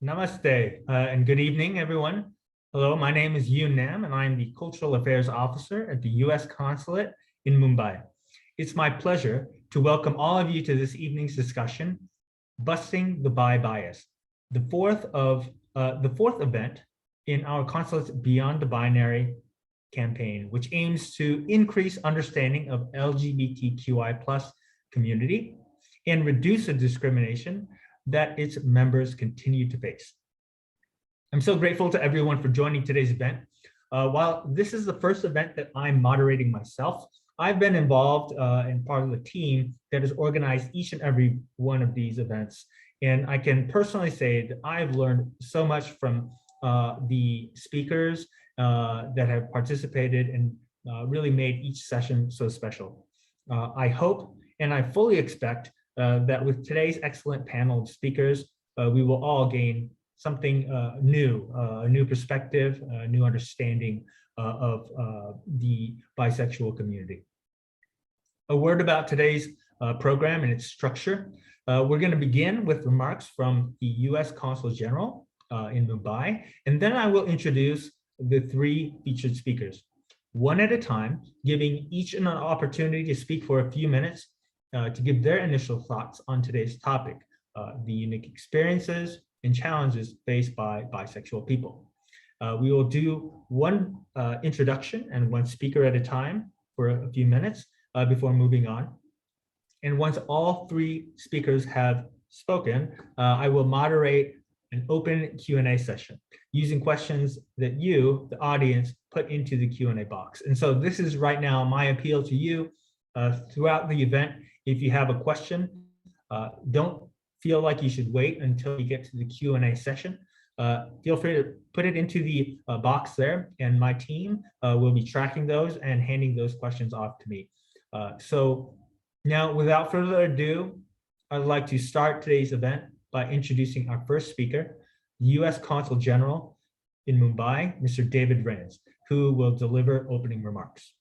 Namaste and good evening, everyone. Hello, my name is Yoon Nam, and I'm the Cultural Affairs Officer at the U.S. Consulate in Mumbai. It's my pleasure to welcome all of you to this evening's discussion, Busting the Bias, the fourth event in our Consulate's Beyond the Binary campaign, which aims to increase understanding of LGBTQI+ community and reduce the discrimination that its members continue to face. I'm so grateful to everyone for joining today's event. While this is the first event that I'm moderating myself, I've been involved in part of the team that has organized each and every one of these events. And I can personally say that I've learned so much from the speakers that have participated and really made each session so special. I hope and I fully expect that with today's excellent panel of speakers, we will all gain something new, a new perspective, a new understanding of the bisexual community. A word about today's program and its structure. We're going to begin with remarks from the U.S. Consul General in Mumbai, and then I will introduce the three featured speakers, one at a time, giving each an opportunity to speak for a few minutes to give their initial thoughts on today's topic, the unique experiences and challenges faced by bisexual people. We will do one introduction and one speaker at a time for a few minutes before moving on. And once all three speakers have spoken, I will moderate an open Q&A session using questions that you, the audience, put into the Q&A box. And so this is right now my appeal to you throughout the event. If you have a question, don't feel like you should wait until you get to the Q&A session. Feel free to put it into the box there, and my team will be tracking those and handing those questions off to me. So now, without further ado, I'd like to start today's event by introducing our first speaker, the U.S. Consul General in Mumbai, Mr. David Rands, who will deliver opening remarks.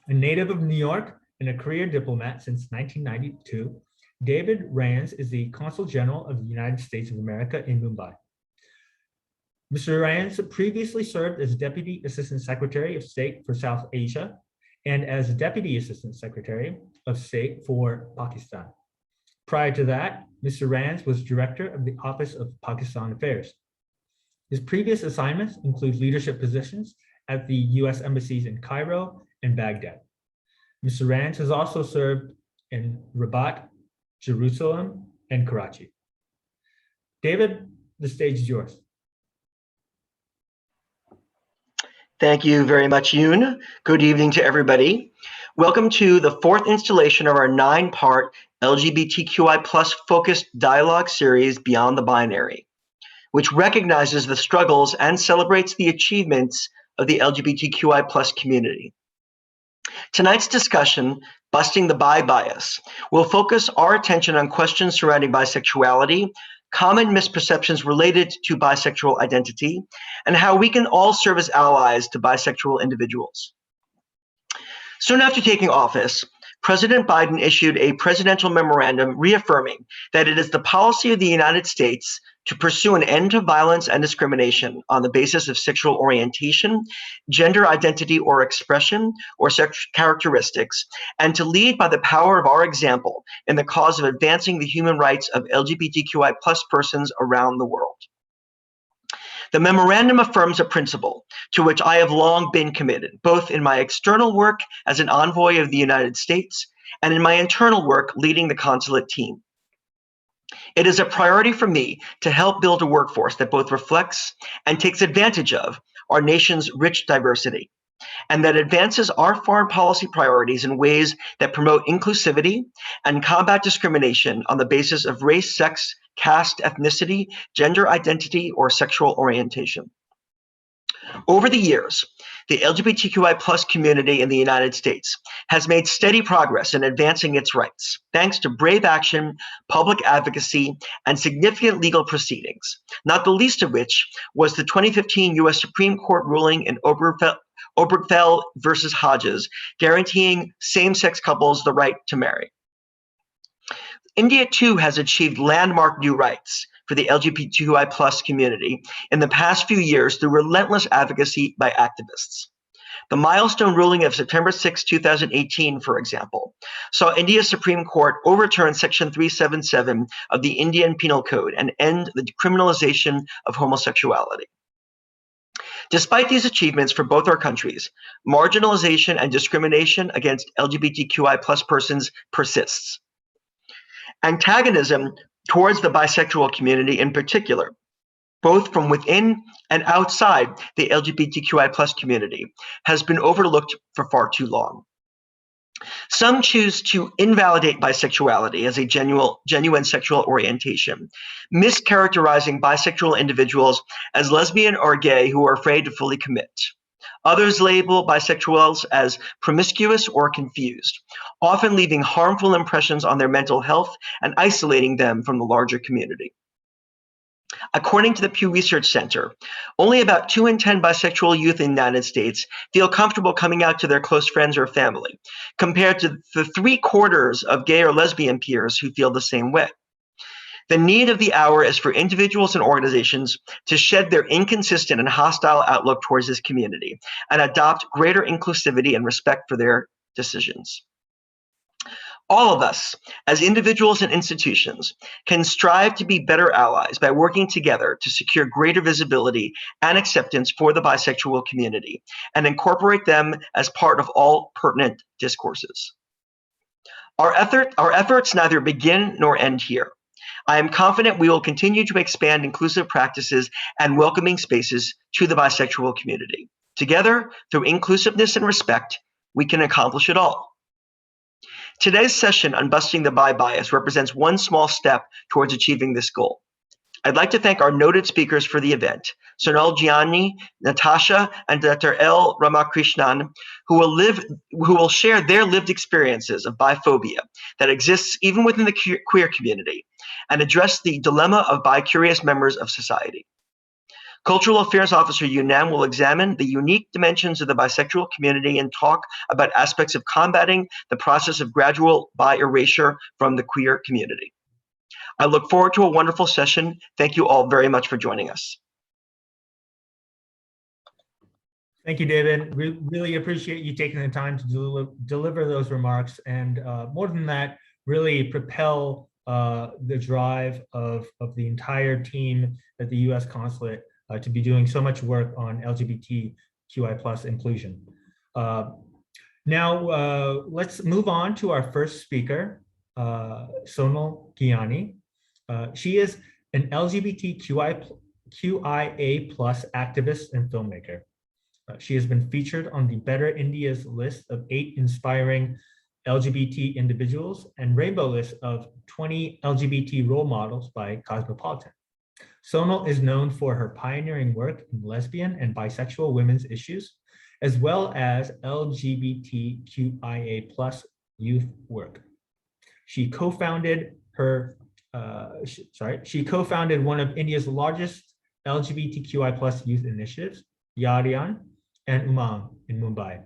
A native of New York and a career diplomat since 1992, David Rands is the Consul General of the United States of America in Mumbai. Mr. Rands previously served as Deputy Assistant Secretary of State for South Asia and as Deputy Assistant Secretary of State for Pakistan. Prior to that, Mr. Rands was Director of the Office of Pakistan Affairs. His previous assignments include leadership positions at the U.S. embassies in Cairo and Baghdad. Mr. Rands has also served in Rabat, Jerusalem, and Karachi. David, the stage is yours. Thank you very much, Yoon. Good evening to everybody. Welcome to the fourth installation of our 9-part LGBTQI+ focused dialogue series, Beyond the Binary, which recognizes the struggles and celebrates the achievements of the LGBTQI+ community. Tonight's discussion, Busting the Bias, will focus our attention on questions surrounding bisexuality, common misperceptions related to bisexual identity, and how we can all serve as allies to bisexual individuals. Soon after taking office, President Biden issued a presidential memorandum reaffirming that it is the policy of the United States to pursue an end to violence and discrimination on the basis of sexual orientation, gender identity or expression, or sex characteristics, and to lead by the power of our example in the cause of advancing the human rights of LGBTQI+ persons around the world. The memorandum affirms a principle to which I have long been committed, both in my external work as an envoy of the United States and in my internal work leading the consulate team. It is a priority for me to help build a workforce that both reflects and takes advantage of our nation's rich diversity, and that advances our foreign policy priorities in ways that promote inclusivity and combat discrimination on the basis of race, sex, caste, ethnicity, gender identity, or sexual orientation. Over the years, the LGBTQI+ community in the United States has made steady progress in advancing its rights, thanks to brave action, public advocacy, and significant legal proceedings, not the least of which was the 2015 U.S. Supreme Court ruling in Obergefell versus Hodges, guaranteeing same-sex couples the right to marry. India, too, has achieved landmark new rights, for the LGBTQI plus community in the past few years through relentless advocacy by activists. The milestone ruling of September 6, 2018, for example, saw India's Supreme Court overturn Section 377 of the Indian Penal Code and end the criminalization of homosexuality. Despite these achievements for both our countries, marginalization and discrimination against LGBTQI plus persons persists. Antagonism towards the bisexual community in particular, both from within and outside the LGBTQI plus community, has been overlooked for far too long. Some choose to invalidate bisexuality as a genuine sexual orientation, mischaracterizing bisexual individuals as lesbian or gay who are afraid to fully commit. Others label bisexuals as promiscuous or confused, often leaving harmful impressions on their mental health and isolating them from the larger community. According to the Pew Research Center, only about 2 in 10 bisexual youth in the United States feel comfortable coming out to their close friends or family, compared to the 3/4 of gay or lesbian peers who feel the same way. The need of the hour is for individuals and organizations to shed their inconsistent and hostile outlook towards this community and adopt greater inclusivity and respect for their decisions. All of us, as individuals and institutions, can strive to be better allies by working together to secure greater visibility and acceptance for the bisexual community and incorporate them as part of all pertinent discourses. Our efforts neither begin nor end here. I am confident we will continue to expand inclusive practices and welcoming spaces to the bisexual community. Together, through inclusiveness and respect, we can accomplish it all. Today's session on busting the bi bias represents one small step towards achieving this goal. I'd like to thank our noted speakers for the event, Sonal Jiani, Natasha, and Dr. L. Ramakrishnan, who will share their lived experiences of biphobia that exists even within the queer community and address the dilemma of bi-curious members of society. Cultural Affairs Officer Yoon Nam will examine the unique dimensions of the bisexual community and talk about aspects of combating the process of gradual bi-erasure from the queer community. I look forward to a wonderful session. Thank you all very much for joining us. Thank you, David. We really appreciate you taking the time to deliver those remarks, and more than that, really propel the drive of the entire team at the U.S. Consulate to be doing so much work on LGBTQI plus inclusion. Now, let's move on to our first speaker, Sonal Jiani. She is an LGBTQIA plus activist and filmmaker. She has been featured on the Better India's list of 8 inspiring LGBT individuals and Rainbow list of 20 LGBT role models by Cosmopolitan. Sonal is known for her pioneering work in lesbian and bisexual women's issues, as well as LGBTQIA plus youth work. She co-founded one of India's largest LGBTQI plus youth initiatives, Yariyan and Umang in Mumbai.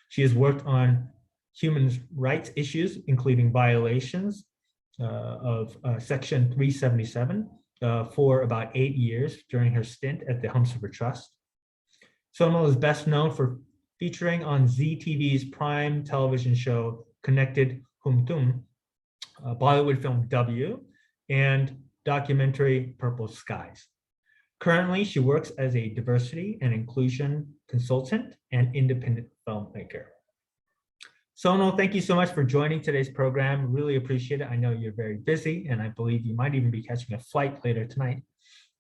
She has worked on human rights issues, including violations of Section 377 for about 8 years during her stint at the Humsafar Trust. Sonal is best known for featuring on Zee TV's prime television show, Connected Hum Tum, Bollywood film W, and documentary Purple Skies. Currently, she works as a diversity and inclusion consultant and independent filmmaker. Sonal, thank you so much for joining today's program. Really appreciate it. I know you're very busy, and I believe you might even be catching a flight later tonight.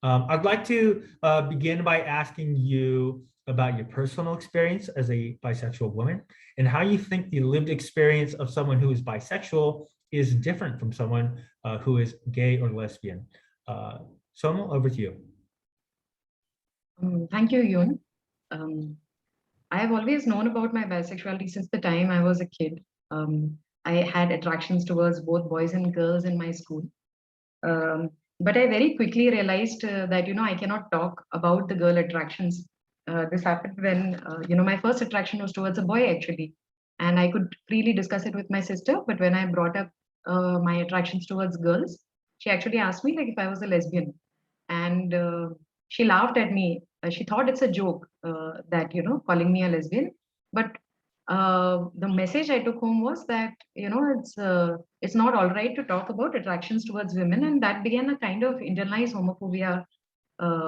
I'd like to begin by asking you about your personal experience as a bisexual woman and how you think the lived experience of someone who is bisexual is different from someone who is gay or lesbian. Sonal, over to you. Thank you, Yoon. I have always known about my bisexuality since the time I was a kid. I had attractions towards both boys and girls in my school. But I very quickly realized that, I cannot talk about the girl attractions. This happened when, my first attraction was towards a boy, actually. And I could freely discuss it with my sister. But when I brought up my attractions towards girls, she actually asked me like if I was a lesbian, and she laughed at me. She thought it's a joke that calling me a lesbian, but the message I took home was that it's not all right to talk about attractions towards women, and that began a kind of internalized homophobia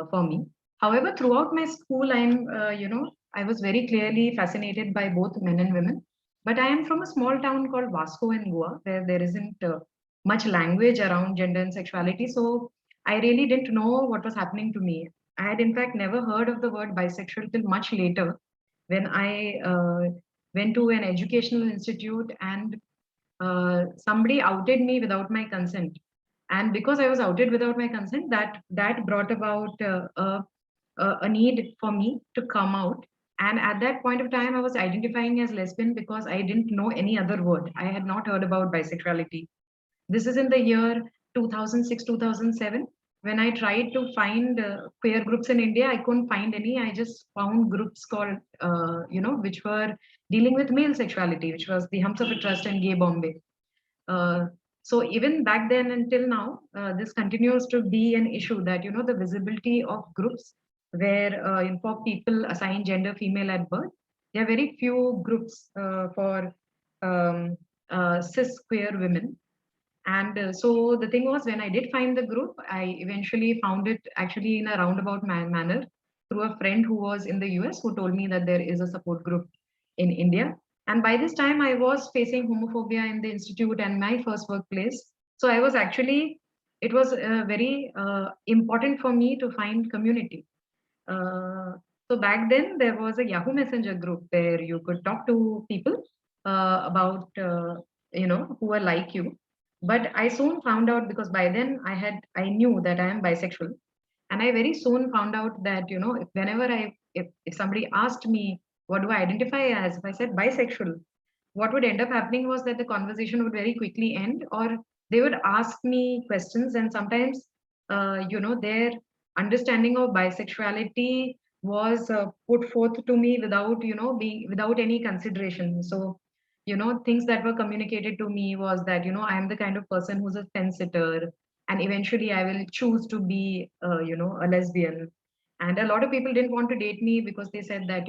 for me. However, throughout my school, I was very clearly fascinated by both men and women. But I am from a small town called Vasco in Goa, where there isn't much language around gender and sexuality. So I really didn't know what was happening to me. I had, in fact, never heard of the word bisexual till much later when I went to an educational institute and somebody outed me without my consent. And because I was outed without my consent, that brought about a need for me to come out. And at that point of time, I was identifying as lesbian because I didn't know any other word. I had not heard about bisexuality. This is in the year 2006, 2007. When I tried to find queer groups in India, I couldn't find any. I just found groups called, which were dealing with male sexuality, which was the Humsafar Trust and Gay Bombay. Uh, so even back then until now, this continues to be an issue that the visibility of groups where for people assigned gender female at birth, there are very few groups for um, cis queer women. And so the thing was, when I did find the group, I eventually found it actually in a roundabout manner through a friend who was in the US who told me that there is a support group in India. And by this time, I was facing homophobia in the institute and my first workplace. So I was actually, it was very important for me to find community. Uh, so back then, there was a Yahoo Messenger group where you could talk to people about, who are like you. But I soon found out, because by then I knew that I am bisexual, and I very soon found out that if somebody asked me what do I identify as, if I said bisexual, what would end up happening was that the conversation would very quickly end, or they would ask me questions, and sometimes their understanding of bisexuality was put forth to me without being without any consideration. So things that were communicated to me was that I am the kind of person who's a fence sitter, and eventually I will choose to be a lesbian. And a lot of people didn't want to date me because they said that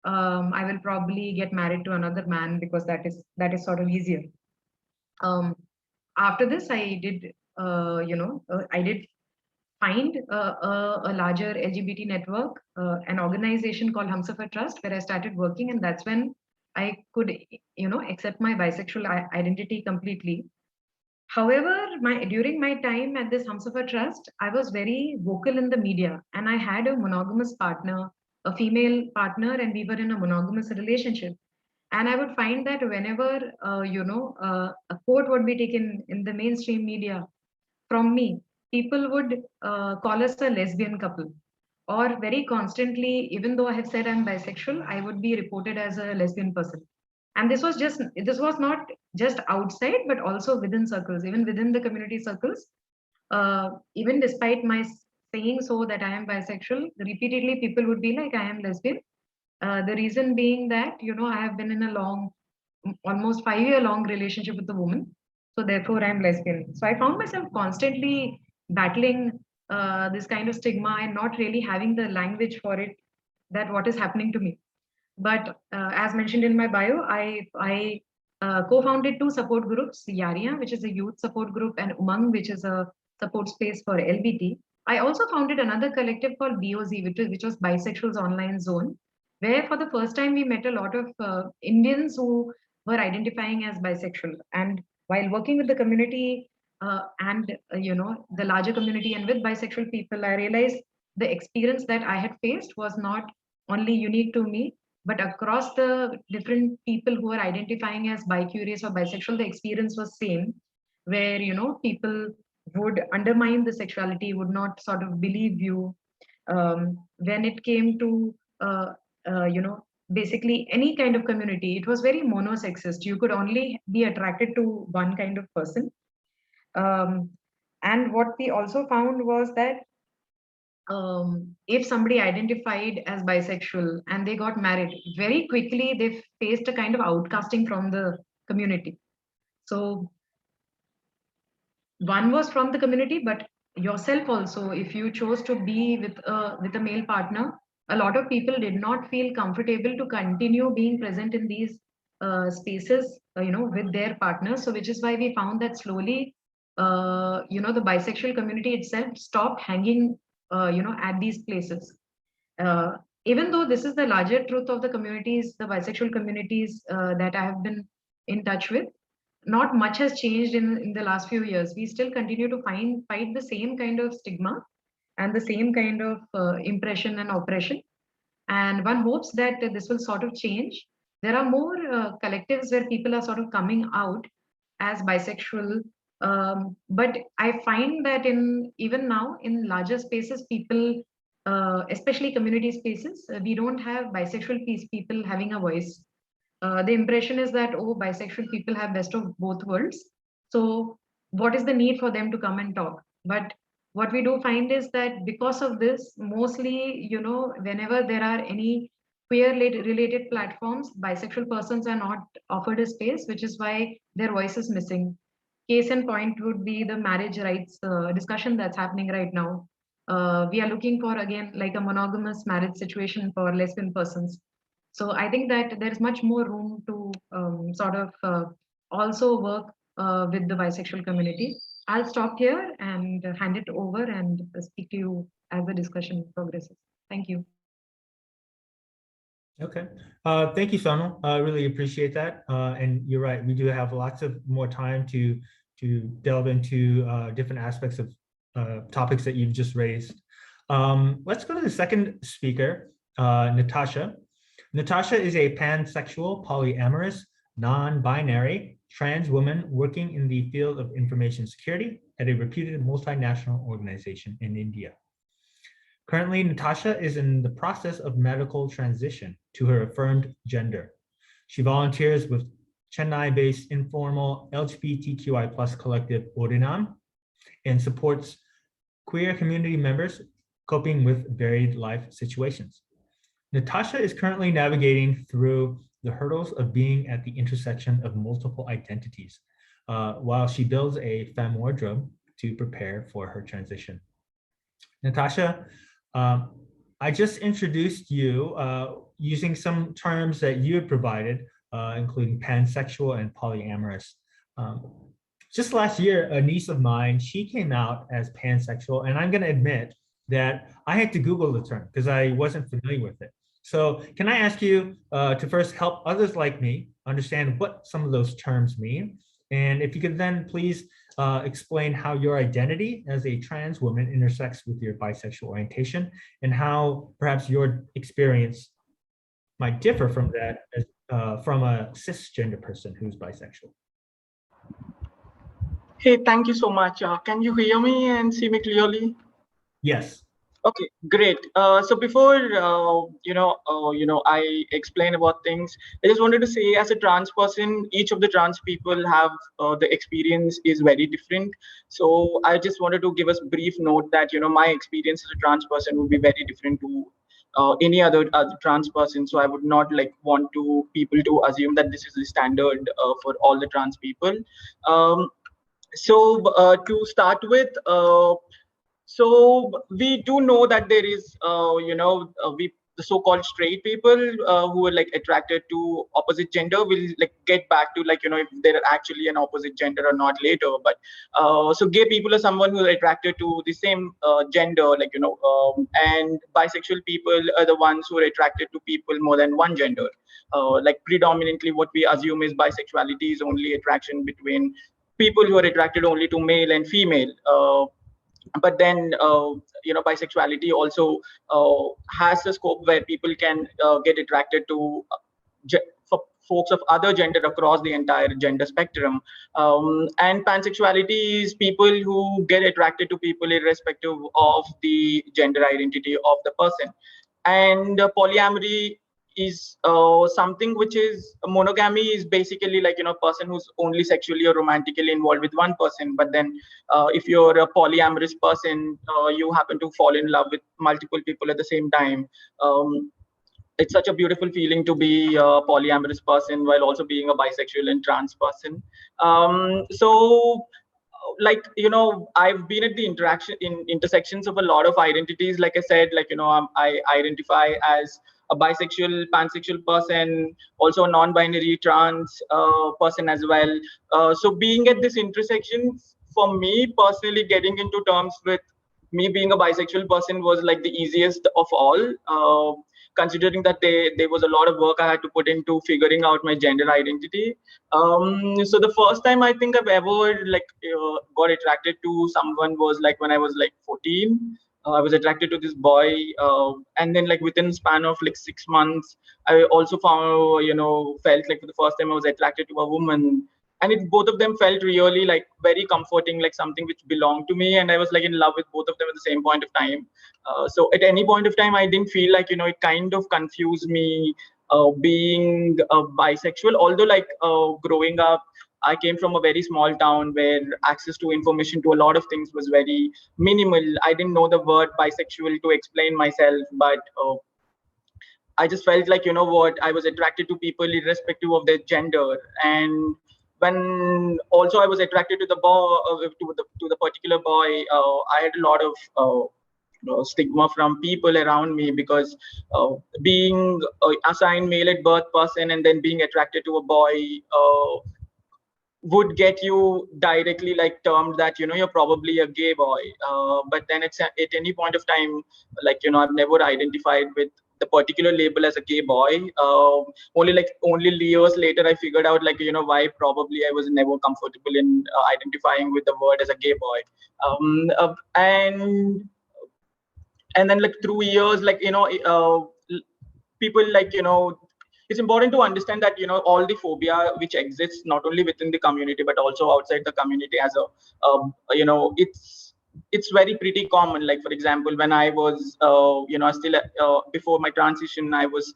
I will probably get married to another man because that is sort of easier. um, After this, I did find a larger LGBT network, an organization called Humsafar Trust, where I started working, and that's when I could, accept my bisexual identity completely. However, during my time at this Humsafar Trust, I was very vocal in the media, and I had a monogamous partner, a female partner, and we were in a monogamous relationship. And I would find that whenever a quote would be taken in the mainstream media from me, people would call us a lesbian couple. Or very constantly, even though I have said I'm bisexual, I would be reported as a lesbian person. And this was not just outside, but also within circles, even within the community circles. Even despite my saying so that I am bisexual, repeatedly people would be like, I am lesbian. The reason being that, I have been in a almost 5-year long relationship with a woman. So therefore, I'm lesbian. So I found myself constantly battling this kind of stigma and not really having the language for it, that what is happening to me. But as mentioned in my bio, I co-founded 2 support groups, Yaria, which is a youth support group, and Umang, which is a support space for LBT. I also founded another collective called BOZ, which was Bisexuals Online Zone, where for the first time we met a lot of Indians who were identifying as bisexual. And while working with the community and the larger community and with bisexual people, I realized the experience that I had faced was not only unique to me, but across the different people who are identifying as bi-curious or bisexual, the experience was same, where people would undermine the sexuality, would not sort of believe you. When it came to uh, basically any kind of community, it was very monosexist. You could only be attracted to one kind of person. um, and what we also found was that if somebody identified as bisexual and they got married, very quickly they faced a kind of outcasting from the community. So one was from the community, but yourself also, if you chose to be with a male partner, a lot of people did not feel comfortable to continue being present in these spaces, with their partners. So which is why we found that slowly, the bisexual community itself stopped hanging, at these places. uh, Even though this is the larger truth of the communities, the bisexual communities that I have been in touch with, not much has changed in the last few years. We still continue to fight the same kind of stigma and the same kind of impression and oppression. And one hopes that this will sort of change. There are more collectives where people are sort of coming out as bisexual. But I find that in even now in larger spaces, people, especially community spaces, we don't have bisexual people having a voice. The impression is that, oh, bisexual people have best of both worlds. So what is the need for them to come and talk? But what we do find is that because of this, mostly, whenever there are any queer related platforms, bisexual persons are not offered a space, which is why their voice is missing. Case in point would be the marriage rights discussion that's happening right now. We are looking for, again, like a monogamous marriage situation for lesbian persons. So I think that there is much more room to sort of also work with the bisexual community. I'll stop here and hand it over and speak to you as the discussion progresses. Thank you. Okay. Thank you, Sonal. I really appreciate that. And you're right, we do have lots of more time to delve into different aspects of topics that you've just raised. Let's go to the second speaker, Natasha. Natasha is a pansexual, polyamorous, non-binary, trans woman working in the field of information security at a reputed multinational organization in India. Currently, Natasha is in the process of medical transition to her affirmed gender. She volunteers with Chennai-based informal LGBTQI+ collective Orinam and supports queer community members coping with varied life situations. Natasha is currently navigating through the hurdles of being at the intersection of multiple identities while she builds a femme wardrobe to prepare for her transition. Natasha, I just introduced you using some terms that you had provided, including pansexual and polyamorous. Just last year, a niece of mine, she came out as pansexual, and I'm going to admit that I had to Google the term because I wasn't familiar with it. So can I ask you to first help others like me understand what some of those terms mean? And if you could then please explain how your identity as a trans woman intersects with your bisexual orientation and how perhaps your experience might differ from that as, from a cisgender person who's bisexual. Hey, thank you so much. Can you hear me and see me clearly? Yes. Okay, great. So before I explain about things, I just wanted to say, as a trans person, each of the trans people have the experience is very different. So I just wanted to give us a brief note that my experience as a trans person would be very different to any other trans person. So I would not want people to assume that this is the standard for all the trans people. To start with. So we do know that there is, the so-called straight people who are attracted to opposite gender. Will get back to if they're actually an opposite gender or not later. But so gay people are someone who are attracted to the same gender, and bisexual people are the ones who are attracted to people more than one gender. Predominantly, what we assume is bisexuality is only attraction between people who are attracted only to male and female. But then bisexuality also has a scope where people can get attracted to folks of other gender across the entire gender spectrum. And pansexuality is people who get attracted to people irrespective of the gender identity of the person. And polyamory is something which is monogamy is basically person who's only sexually or romantically involved with one person. But then if you're a polyamorous person, you happen to fall in love with multiple people at the same time. It's such a beautiful feeling to be a polyamorous person while also being a bisexual and trans person. So like, I've been at the intersections of a lot of identities. Like I said, like, I identify as a bisexual, pansexual person, also a non-binary trans person as well. So being at this intersection, for me personally, getting into terms with me being a bisexual person was like the easiest of all, considering that there was a lot of work I had to put into figuring out my gender identity. So the first time I think I've ever like got attracted to someone was like when I was like 14. I was attracted to this boy, and then like within a span of like 6 months, I also found, felt like for the first time I was attracted to a woman, and it both of them felt really like very comforting, like something which belonged to me, and I was like in love with both of them at the same point of time. So at any point of time, I didn't feel like, it kind of confused me being bisexual. Although like growing up, I came from a very small town where access to information to a lot of things was very minimal. I didn't know the word bisexual to explain myself, but I just felt like, what, I was attracted to people irrespective of their gender. And when also I was attracted to the boy, to the particular boy, I had a lot of stigma from people around me, because being assigned male at birth person and then being attracted to a boy would get you directly like termed that, you're probably a gay boy. But then it's at any point of time, like, I've never identified with the particular label as a gay boy. Only years later I figured out, like, why probably I was never comfortable in identifying with the word as a gay boy. And then like through years, like, people like, it's important to understand that, all the phobia which exists not only within the community but also outside the community as it's very pretty common. Like, for example, when I was still before my transition, I was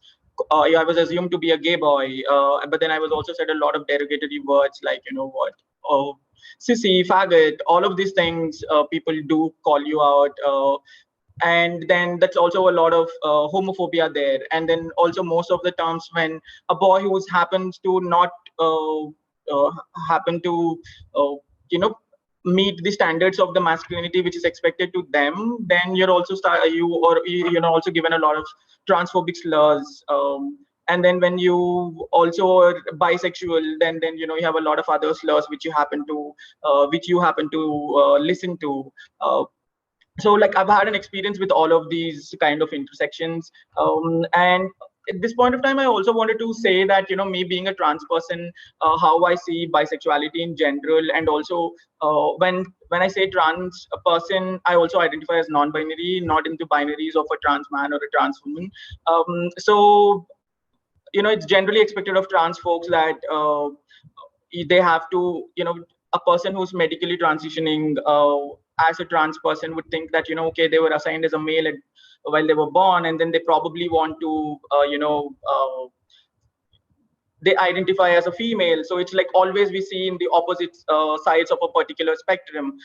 assumed to be a gay boy, but then I was also said a lot of derogatory words, like, sissy, faggot, all of these things. People do call you out, and then that's also a lot of homophobia there. And then also most of the times when a boy who happens to not happen to meet the standards of the masculinity which is expected to them, then you're also also given a lot of transphobic slurs. And then when you also are bisexual, then you have a lot of other slurs which you happen to listen to. So like I've had an experience with all of these kind of intersections, and at this point of time I also wanted to say that, me being a trans person, how I see bisexuality in general, and also when I say trans person, I also identify as non-binary, not into binaries of a trans man or a trans woman. So it's generally expected of trans folks that they have to, a person who's medically transitioning as a trans person would think that, okay, they were assigned as a male while they were born, and then they probably want to they identify as a female. So it's like always we see in the opposite sides of a particular spectrum.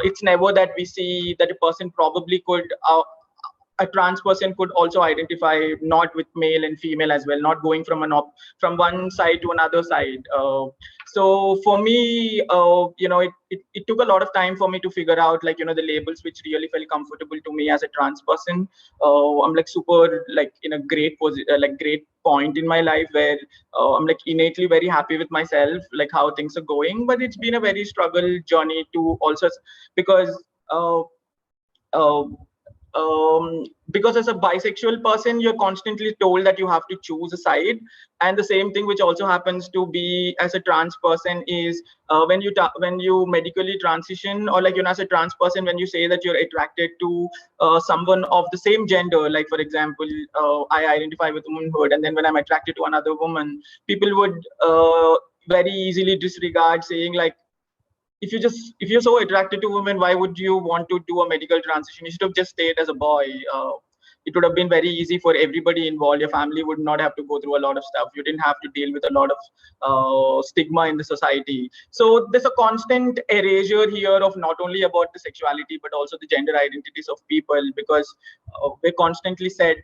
It's never that we see that a person probably could a trans person could also identify not with male and female as well, not going from from one side to another side. So for me, it took a lot of time for me to figure out, like, the labels which really felt comfortable to me as a trans person. I'm like super like in a great great point in my life where I'm like innately very happy with myself, like how things are going. But it's been a very struggle journey to also, because because as a bisexual person, you're constantly told that you have to choose a side. And the same thing which also happens to be as a trans person is when you medically transition, or like, as a trans person, when you say that you're attracted to someone of the same gender, like for example, I identify with womanhood, and then when I'm attracted to another woman, people would very easily disregard, saying like, if you're so attracted to women, why would you want to do a medical transition? You should have just stayed as a boy. It would have been very easy for everybody involved. Your family would not have to go through a lot of stuff. You didn't have to deal with a lot of stigma in the society. So there's a constant erasure here of not only about the sexuality, but also the gender identities of people, because we're constantly said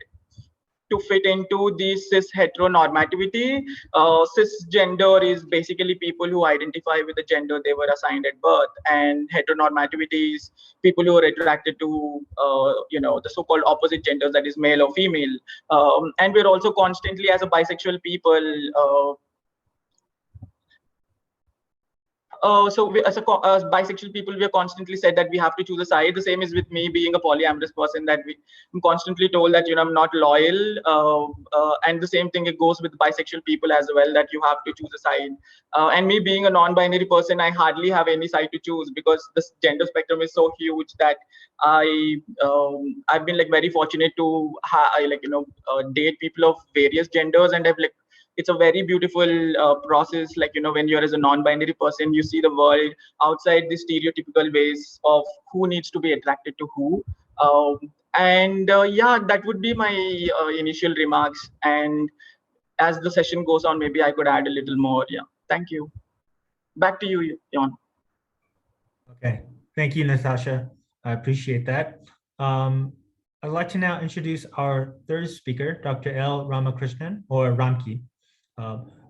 to fit into the cis heteronormativity. Cisgender is basically people who identify with the gender they were assigned at birth, and heteronormativity is people who are attracted to the so-called opposite genders, that is male or female. And we're also constantly, as a bisexual people, so as bisexual people, we are constantly said that we have to choose a side. The same is with me being a polyamorous person, that I'm constantly told that I'm not loyal, and the same thing it goes with bisexual people as well, that you have to choose a side. And me being a non-binary person, I hardly have any side to choose, because this gender spectrum is so huge that I've been like very fortunate to date people of various genders, and I've like, it's a very beautiful process. Like, when you're as a non-binary person, you see the world outside the stereotypical ways of who needs to be attracted to who. Yeah, that would be my initial remarks. And as the session goes on, maybe I could add a little more. Yeah, thank you. Back to you, Jan. Okay, thank you, Natasha. I appreciate that. I'd like to now introduce our third speaker, Dr. L. Ramakrishnan, or Ramki.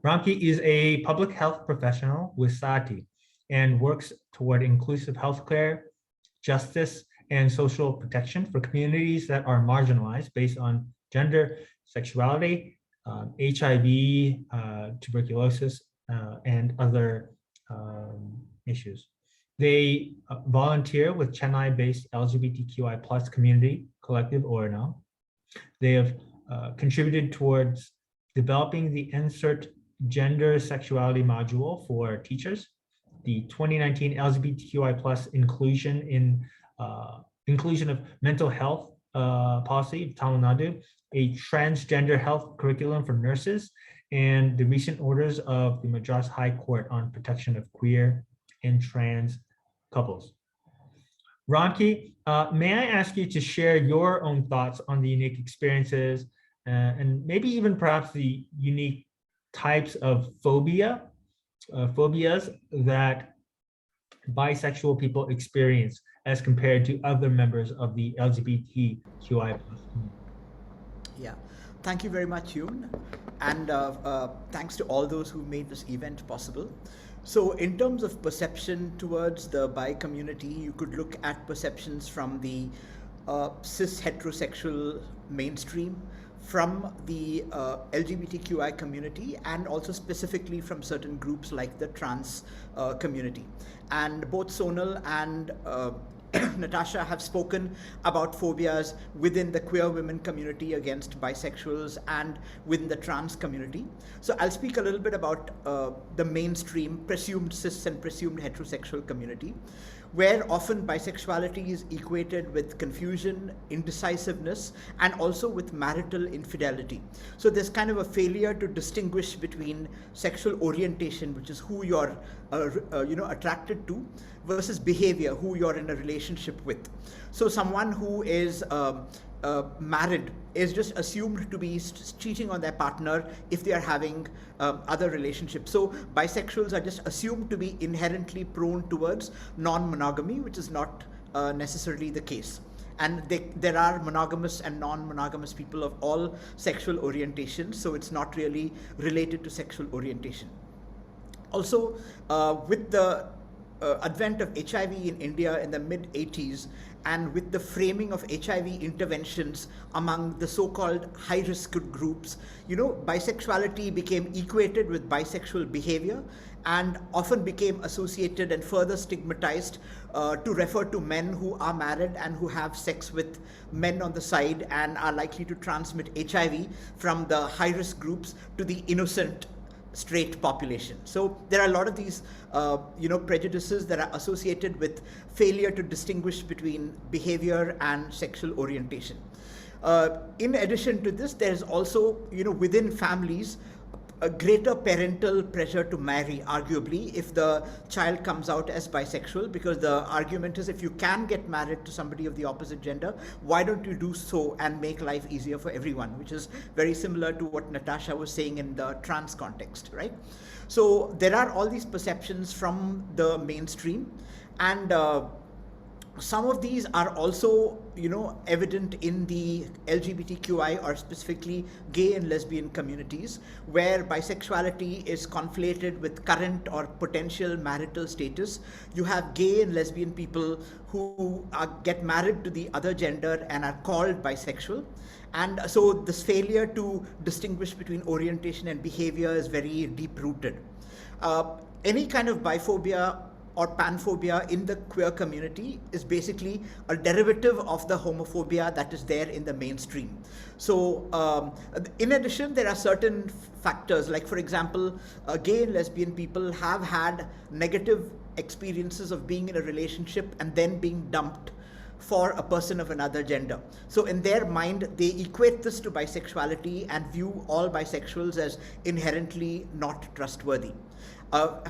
Ramki is a public health professional with SATI and works toward inclusive healthcare, justice, and social protection for communities that are marginalized based on gender, sexuality, HIV, tuberculosis, and other issues. They volunteer with Chennai-based LGBTQI+ community collective, ORNL. They have contributed towards developing the Insert Gender Sexuality module for teachers, the 2019 LGBTQI+ inclusion of mental health policy of Tamil Nadu, a transgender health curriculum for nurses, and the recent orders of the Madras High Court on protection of queer and trans couples. Ramki, may I ask you to share your own thoughts on the unique experiences and maybe even perhaps the unique types of phobias that bisexual people experience as compared to other members of the LGBTQI+ community? Yeah, thank you very much, Yoon. And thanks to all those who made this event possible. So in terms of perception towards the bi community, you could look at perceptions from the cis heterosexual mainstream, from the LGBTQI community, and also specifically from certain groups like the trans community. And both Sonal and Natasha have spoken about phobias within the queer women community against bisexuals and within the trans community. So I'll speak a little bit about the mainstream presumed cis and presumed heterosexual community, where often bisexuality is equated with confusion, indecisiveness, and also with marital infidelity. So there's kind of a failure to distinguish between sexual orientation, which is who you're attracted to, versus behavior, who you're in a relationship with. So someone who is married is just assumed to be cheating on their partner if they are having other relationships. So bisexuals are just assumed to be inherently prone towards non-monogamy, which is not necessarily the case. And there are monogamous and non-monogamous people of all sexual orientations, so it's not really related to sexual orientation. Also, with the advent of HIV in India in the mid-80s, and with the framing of HIV interventions among the so-called high-risk groups, bisexuality became equated with bisexual behavior and often became associated and further stigmatized to refer to men who are married and who have sex with men on the side and are likely to transmit HIV from the high-risk groups to the innocent straight population. So there are a lot of these prejudices that are associated with failure to distinguish between behavior and sexual orientation. In addition to this, there is also within families a greater parental pressure to marry, arguably, if the child comes out as bisexual, because the argument is, if you can get married to somebody of the opposite gender, why don't you do so and make life easier for everyone, which is very similar to what Natasha was saying in the trans context, right? So there are all these perceptions from the mainstream, and some of these are also, evident in the LGBTQI or specifically gay and lesbian communities, where bisexuality is conflated with current or potential marital status. You have gay and lesbian people who get married to the other gender and are called bisexual. And so this failure to distinguish between orientation and behavior is very deep rooted. Any kind of biphobia or panphobia in the queer community is basically a derivative of the homophobia that is there in the mainstream. So in addition, there are certain factors, like for example, gay and lesbian people have had negative experiences of being in a relationship and then being dumped for a person of another gender. So in their mind, they equate this to bisexuality and view all bisexuals as inherently not trustworthy.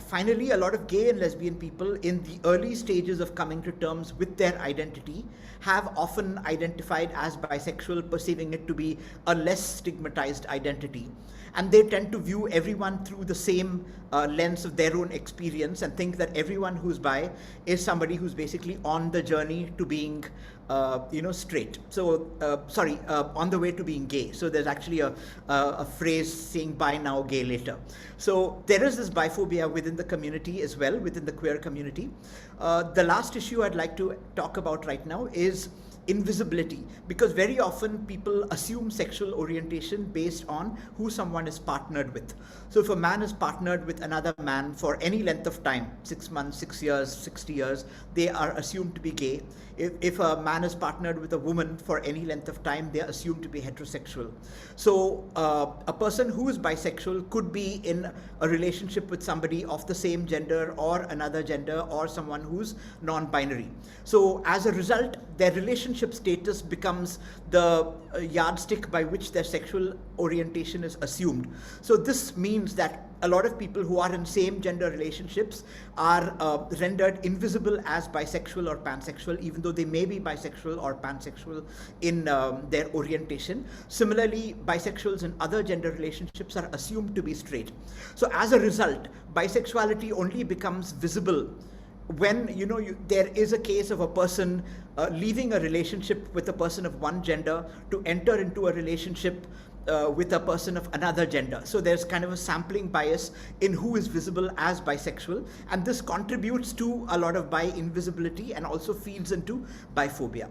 Finally, a lot of gay and lesbian people in the early stages of coming to terms with their identity have often identified as bisexual, perceiving it to be a less stigmatized identity. And they tend to view everyone through the same lens of their own experience and think that everyone who's bi is somebody who's basically on the journey to being straight. So, on the way to being gay. So there's actually a phrase saying bi now, gay later. So there is this biphobia within the community as well, within the queer community. The last issue I'd like to talk about right now is invisibility, because very often people assume sexual orientation based on who someone is partnered with. So if a man is partnered with another man for any length of time, 6 months, 6 years, 60 years, they are assumed to be gay. If a man is partnered with a woman for any length of time, they are assumed to be heterosexual. So a person who is bisexual could be in a relationship with somebody of the same gender or another gender or someone who's non-binary. So as a result, their relationship status becomes the yardstick by which their sexual orientation is assumed. So this means that a lot of people who are in same gender relationships are rendered invisible as bisexual or pansexual, even though they may be bisexual or pansexual in their orientation. Similarly, bisexuals in other gender relationships are assumed to be straight. So as a result, bisexuality only becomes visible when there is a case of a person leaving a relationship with a person of one gender to enter into a relationship with a person of another gender. So there's kind of a sampling bias in who is visible as bisexual, and this contributes to a lot of bi-invisibility and also feeds into biphobia.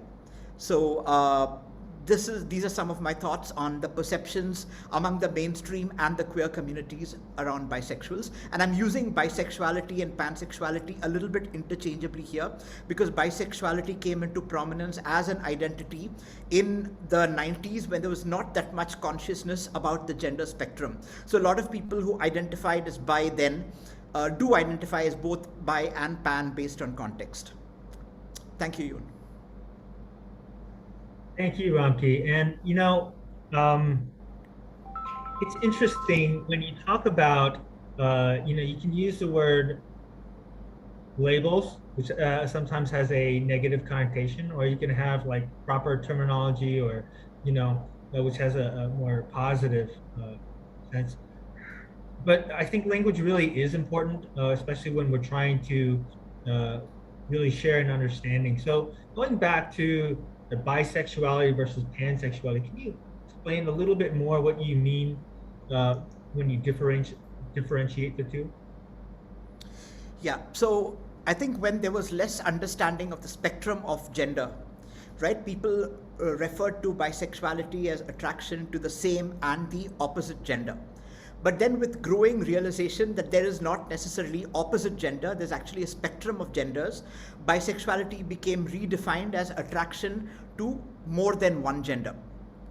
So these are some of my thoughts on the perceptions among the mainstream and the queer communities around bisexuals. And I'm using bisexuality and pansexuality a little bit interchangeably here, because bisexuality came into prominence as an identity in the 90s when there was not that much consciousness about the gender spectrum. So a lot of people who identified as bi then do identify as both bi and pan based on context. Thank you, Yoon. Thank you, Ramki. And it's interesting when you talk about, you can use the word labels, which sometimes has a negative connotation, or you can have like proper terminology, or which has a more positive sense. But I think language really is important, especially when we're trying to really share an understanding. So going back to the bisexuality versus pansexuality, can you explain a little bit more what you mean when you differentiate the two? Yeah, so I think when there was less understanding of the spectrum of gender, right, people referred to bisexuality as attraction to the same and the opposite gender. But then with growing realization that there is not necessarily opposite gender, there's actually a spectrum of genders, bisexuality became redefined as attraction to more than one gender.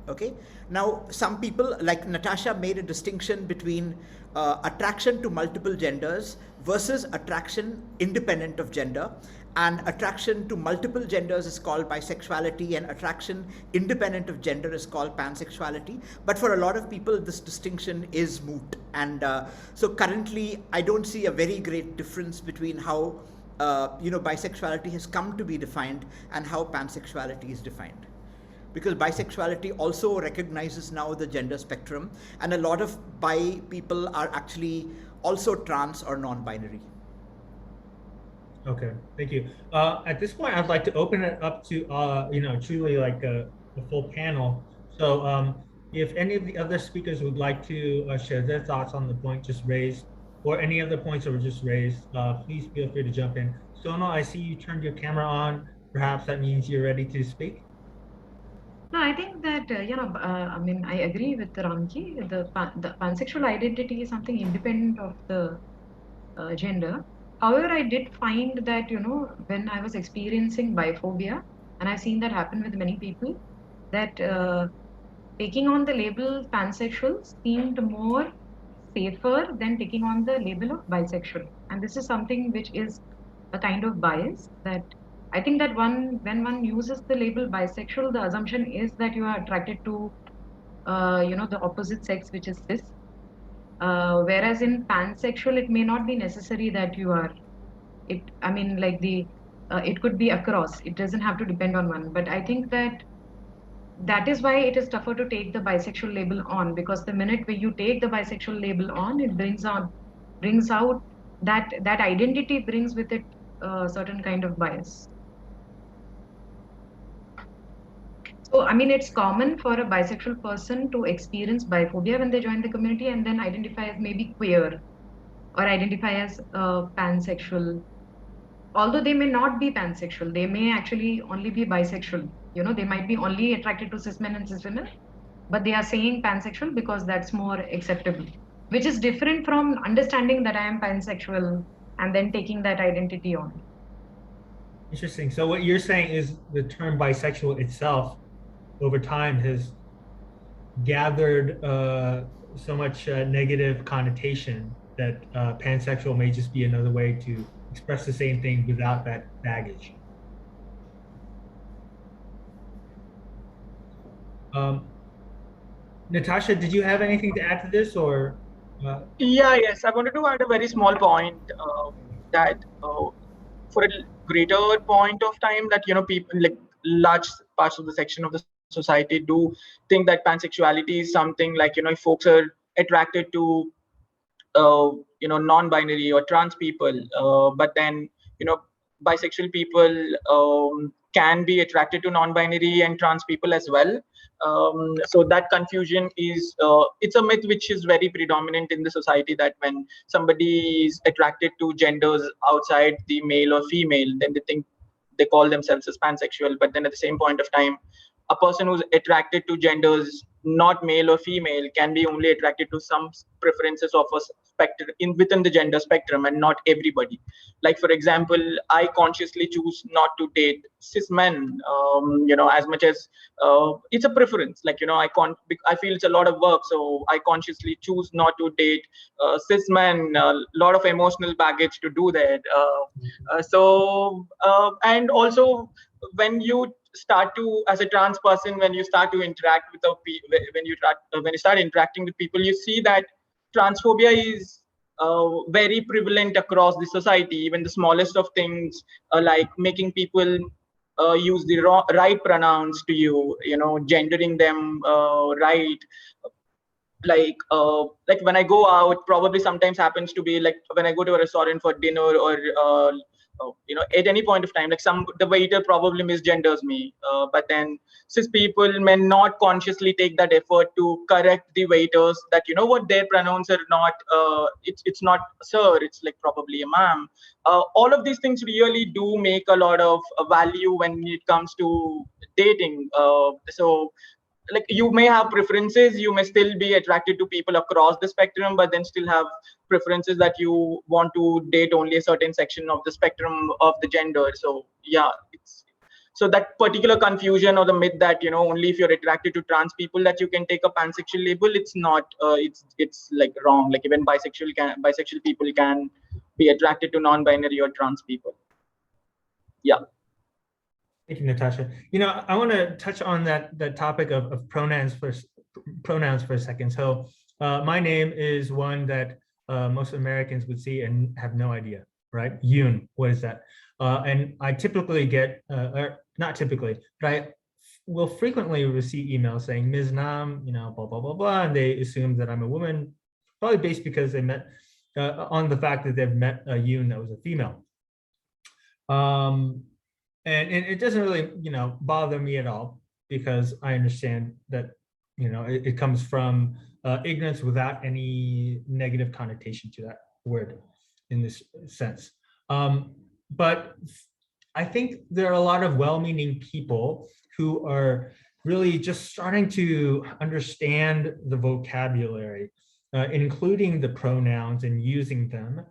Okay. Now, some people like Natasha made a distinction between attraction to multiple genders versus attraction independent of gender. And attraction to multiple genders is called bisexuality, and attraction independent of gender is called pansexuality. But for a lot of people, this distinction is moot. And so currently, I don't see a very great difference between how bisexuality has come to be defined and how pansexuality is defined. Because bisexuality also recognizes now the gender spectrum, and a lot of bi people are actually also trans or non-binary. Okay, thank you. At this point, I'd like to open it up to, truly like a full panel. So if any of the other speakers would like to share their thoughts on the point just raised, or any other points that were just raised, please feel free to jump in. Sonal, I see you turned your camera on. Perhaps that means you're ready to speak. No, I think that, I mean, I agree with Ramki. The pansexual identity is something independent of the gender. However, I did find that, when I was experiencing biphobia, and I've seen that happen with many people, that taking on the label pansexual seemed more safer than taking on the label of bisexual. And this is something which is a kind of bias that I think that when one uses the label bisexual, the assumption is that you are attracted to, the opposite sex, which is cis. Whereas in pansexual, it may not be necessary that you are. I mean, like it could be across. It doesn't have to depend on one. But I think that is why it is tougher to take the bisexual label on, because the minute where you take the bisexual label on, it brings out that identity brings with it a certain kind of bias. So, I mean, it's common for a bisexual person to experience biphobia when they join the community and then identify as maybe queer or identify as pansexual. Although they may not be pansexual, they may actually only be bisexual. They might be only attracted to cis men and cis women, but they are saying pansexual because that's more acceptable, which is different from understanding that I am pansexual and then taking that identity on. Interesting. So what you're saying is the term bisexual itself over time has gathered so much negative connotation that pansexual may just be another way to express the same thing without that baggage. Natasha, did you have anything to add to this, or? Yes, I wanted to add a very small point that for a greater point of time that people like large parts of the section of the society do think that pansexuality is something like if folks are attracted to non-binary or trans people, but then bisexual people can be attracted to non-binary and trans people as well. So that confusion is it's a myth which is very predominant in the society, that when somebody is attracted to genders outside the male or female, then they call themselves as pansexual. But then at the same point of time, a person who's attracted to genders not male or female can be only attracted to some preferences of a spectrum within the gender spectrum, and not everybody. Like, for example, I consciously choose not to date cis men, as much as it's a preference. Like, I feel it's a lot of work, so I consciously choose not to date cis men. A lot of emotional baggage to do that. And also, when you start to, as a trans person, when you start to interact with when you start interacting with people, you see that transphobia is very prevalent across the society. Even the smallest of things, like making people use the right pronouns to you, gendering them right. Like when I go out, probably sometimes happens to be like when I go to a restaurant for dinner, or at any point of time, like the waiter probably misgenders me, but then cis people may not consciously take that effort to correct the waiters, that what their pronouns are not, it's not sir, it's like probably a ma'am. All of these things really do make a lot of value when it comes to dating. So like, you may have preferences, you may still be attracted to people across the spectrum, but then still have preferences that you want to date only a certain section of the spectrum of the gender. So yeah, so that particular confusion or the myth that only if you're attracted to trans people that you can take a pansexual label, it's not. It's like wrong. Like, even bisexual people can be attracted to non-binary or trans people. Yeah. Thank you, Natasha. I want to touch on that topic of pronouns for a second. So my name is one that most Americans would see and have no idea, right? Yoon, what is that? And I typically get, or not typically, but I will frequently receive emails saying Ms. Nam, blah, blah, blah, blah, and they assume that I'm a woman, probably based because they met on the fact that they've met a Yoon that was a female. And it doesn't really, bother me at all, because I understand that, it comes from ignorance without any negative connotation to that word in this sense. But I think there are a lot of well-meaning people who are really just starting to understand the vocabulary, including the pronouns and using them.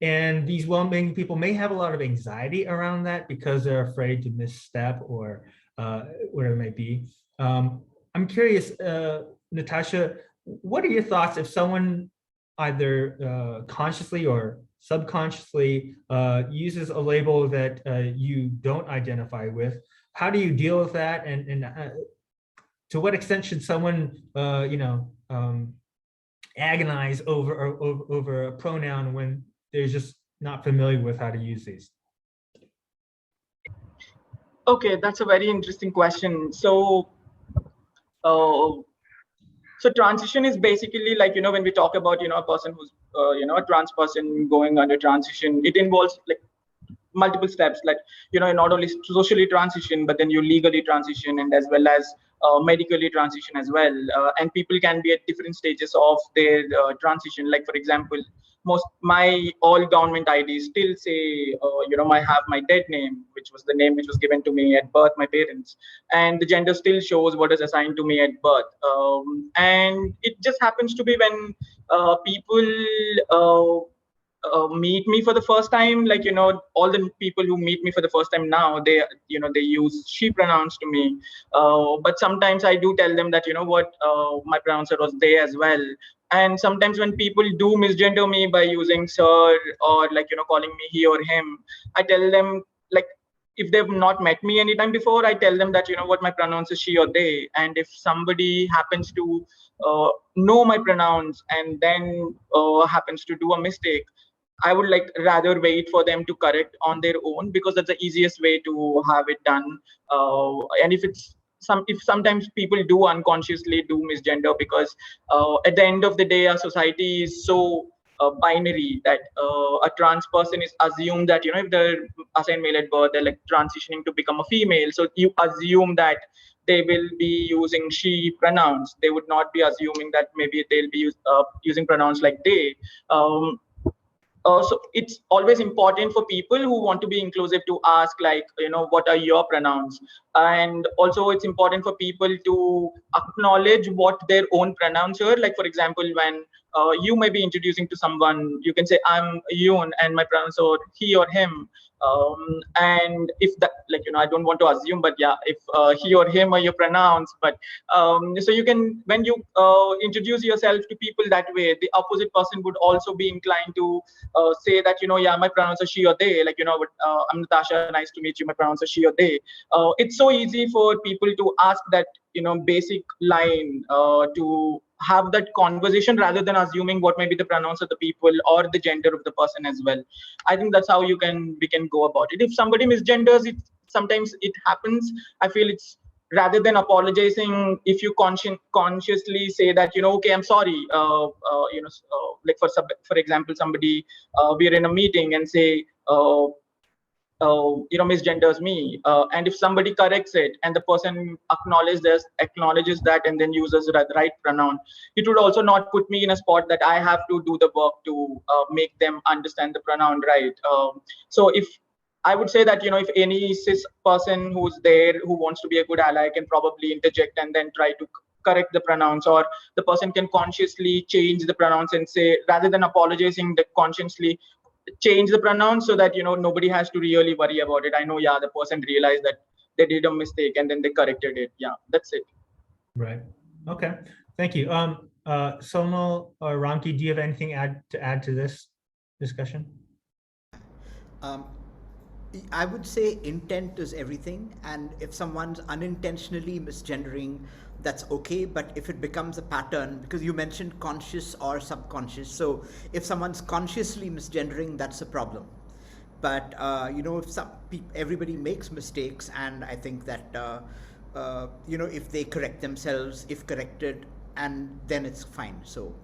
And these well-meaning people may have a lot of anxiety around that because they're afraid to misstep or whatever it may be. I'm curious, Natasha, what are your thoughts if someone either consciously or subconsciously uses a label that you don't identify with? How do you deal with that? And to what extent should someone, agonize over a pronoun when they're just not familiar with how to use these? Okay, that's a very interesting question. So transition is basically like, when we talk about, a person who's, a trans person going under transition, it involves like multiple steps, like, not only socially transition, but then you legally transition, and as well as medically transition as well. And people can be at different stages of their transition. Like, for example, my all government IDs still say, I have my dead name, which was the name which was given to me at birth, my parents, and the gender still shows what is assigned to me at birth. And it just happens to be when people meet me for the first time, like, all the people who meet me for the first time now, they use she pronouns to me. But sometimes I do tell them that, my pronouns was they as well. And sometimes when people do misgender me by using sir, or like, calling me he or him, I tell them, like, if they've not met me anytime before, I tell them that, my pronouns is she or they. And if somebody happens to know my pronouns and then happens to do a mistake, I would like rather wait for them to correct on their own, because that's the easiest way to have it done. And if sometimes people do unconsciously do misgender, because at the end of the day, our society is so binary that a trans person is assumed that, if they're assigned male at birth, they're like transitioning to become a female. So you assume that they will be using she pronouns. They would not be assuming that maybe they'll be using pronouns like they. So it's always important for people who want to be inclusive to ask, like, what are your pronouns? And also it's important for people to acknowledge what their own pronouns are. Like, for example, when you may be introducing to someone, you can say, I'm Yoon and my pronouns are he or him. And if that, like, I don't want to assume, but yeah, if he or him are your pronouns, but so you can, when you introduce yourself to people that way, the opposite person would also be inclined to say that, yeah, my pronouns are she or they, like, I'm Natasha, nice to meet you, my pronouns are she or they. It's so easy for people to ask that, basic line, to have that conversation rather than assuming what may be the pronouns of the people or the gender of the person as well. I think that's how we can go about it. If somebody misgenders it, sometimes it happens. I feel it's, rather than apologizing, if you consciously say that, okay, I'm sorry, like for example, somebody, we're in a meeting and say, misgenders me, and if somebody corrects it and the person acknowledges that and then uses the right pronoun, it would also not put me in a spot that I have to do the work to make them understand the pronoun right. So if I would say that, if any cis person who's there who wants to be a good ally can probably interject and then try to correct the pronouns, or the person can consciously change the pronouns and say, rather than apologizing, that consciously change the pronouns so that, nobody has to really worry about it. I know, yeah, the person realized that they did a mistake and then they corrected it. Yeah, that's it. Right. Okay. Thank you. Sonal or Ramki, do you have anything to add to this discussion? I would say intent is everything, and if someone's unintentionally misgendering, that's okay. But if it becomes a pattern, because you mentioned conscious or subconscious, so if someone's consciously misgendering, that's a problem. But if everybody makes mistakes, and I think that if they correct themselves, if corrected, and then it's fine. So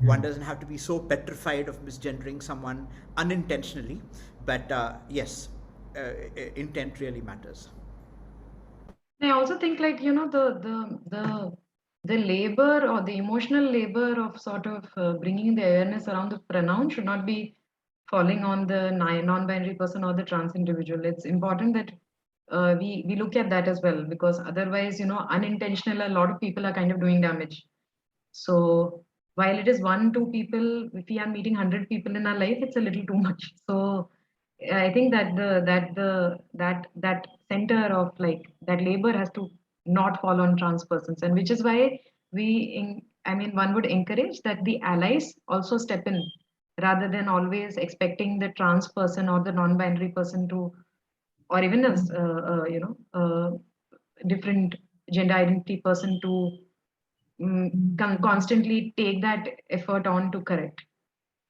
one doesn't have to be so petrified of misgendering someone unintentionally, But yes, intent really matters. I also think like, you know, the labor or the emotional labor of sort of bringing the awareness around the pronoun should not be falling on the non-binary person or the trans individual. It's important that we look at that as well, because otherwise, you know, unintentional, a lot of people are kind of doing damage. So while it is one, two people, if we are meeting 100 people in our life, it's a little too much. So I think that that center of like that labor has to not fall on trans persons, and which is why I mean, one would encourage that the allies also step in rather than always expecting the trans person or the non-binary person to, or even a different gender identity person to constantly take that effort on to correct,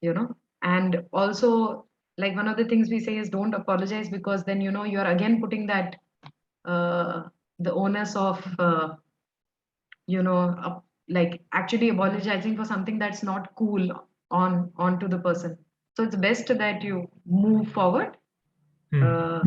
you know. And also, like, one of the things we say is don't apologize, because then, you know, you're again putting that uh, the onus of like actually apologizing for something that's not cool onto the person. So it's best that you move forward. Hmm.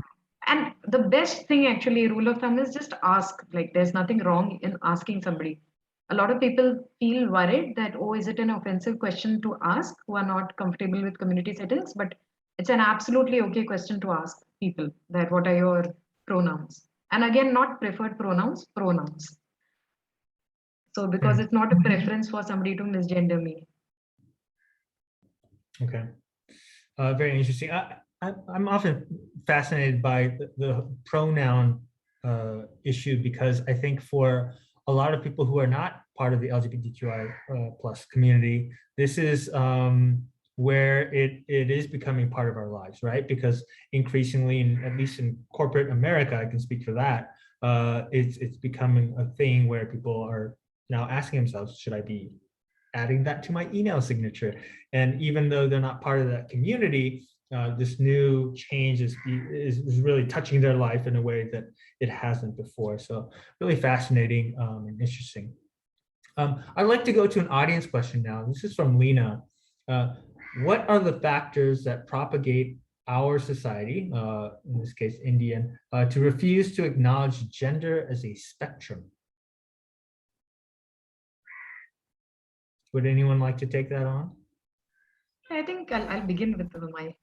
And the best thing, actually, rule of thumb, is just ask. Like, there's nothing wrong in asking somebody. A lot of people feel worried that, oh, is it an offensive question to ask who are not comfortable with community settings? But it's an absolutely okay question to ask people, that what are your pronouns? And again, not preferred pronouns, pronouns. So because Hmm. it's not a preference for somebody to misgender me. Okay. Very interesting. I'm often fascinated by the pronoun issue, because I think for a lot of people who are not part of the LGBTQI plus community, this is where it is becoming part of our lives, right? Because increasingly, at least in corporate America, I can speak for that, it's becoming a thing where people are now asking themselves, should I be adding that to my email signature? And even though they're not part of that community, this new change is really touching their life in a way that it hasn't before. So really fascinating and interesting. I'd like to go to an audience question now. This is from Lena. What are the factors that propagate our society, in this case Indian, to refuse to acknowledge gender as a spectrum? Would anyone like to take that on? I think I'll begin with my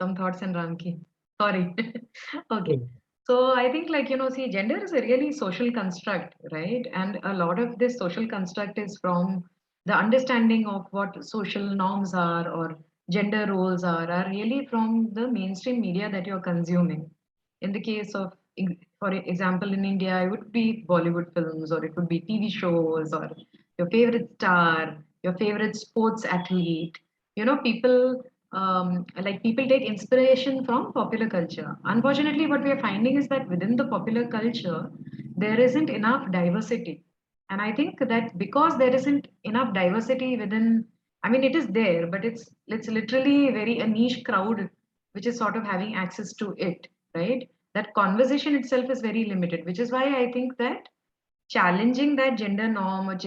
some thoughts, and Ramki. Sorry. Okay. Cool. So I think, like, you know, see, gender is a really social construct, right? And a lot of this social construct is from the understanding of what social norms are or gender roles are really from the mainstream media that you're consuming. In the case of, for example, in India, it would be Bollywood films, or it would be TV shows, or your favorite star, your favorite sports athlete. You know, people like people take inspiration from popular culture. Unfortunately, what we are finding is that within the popular culture, there isn't enough diversity. And I think that because there isn't enough diversity within, I mean, it is there, but it's literally very a niche crowd which is sort of having access to it, right? That conversation itself is very limited, which is why I think that challenging that gender norm or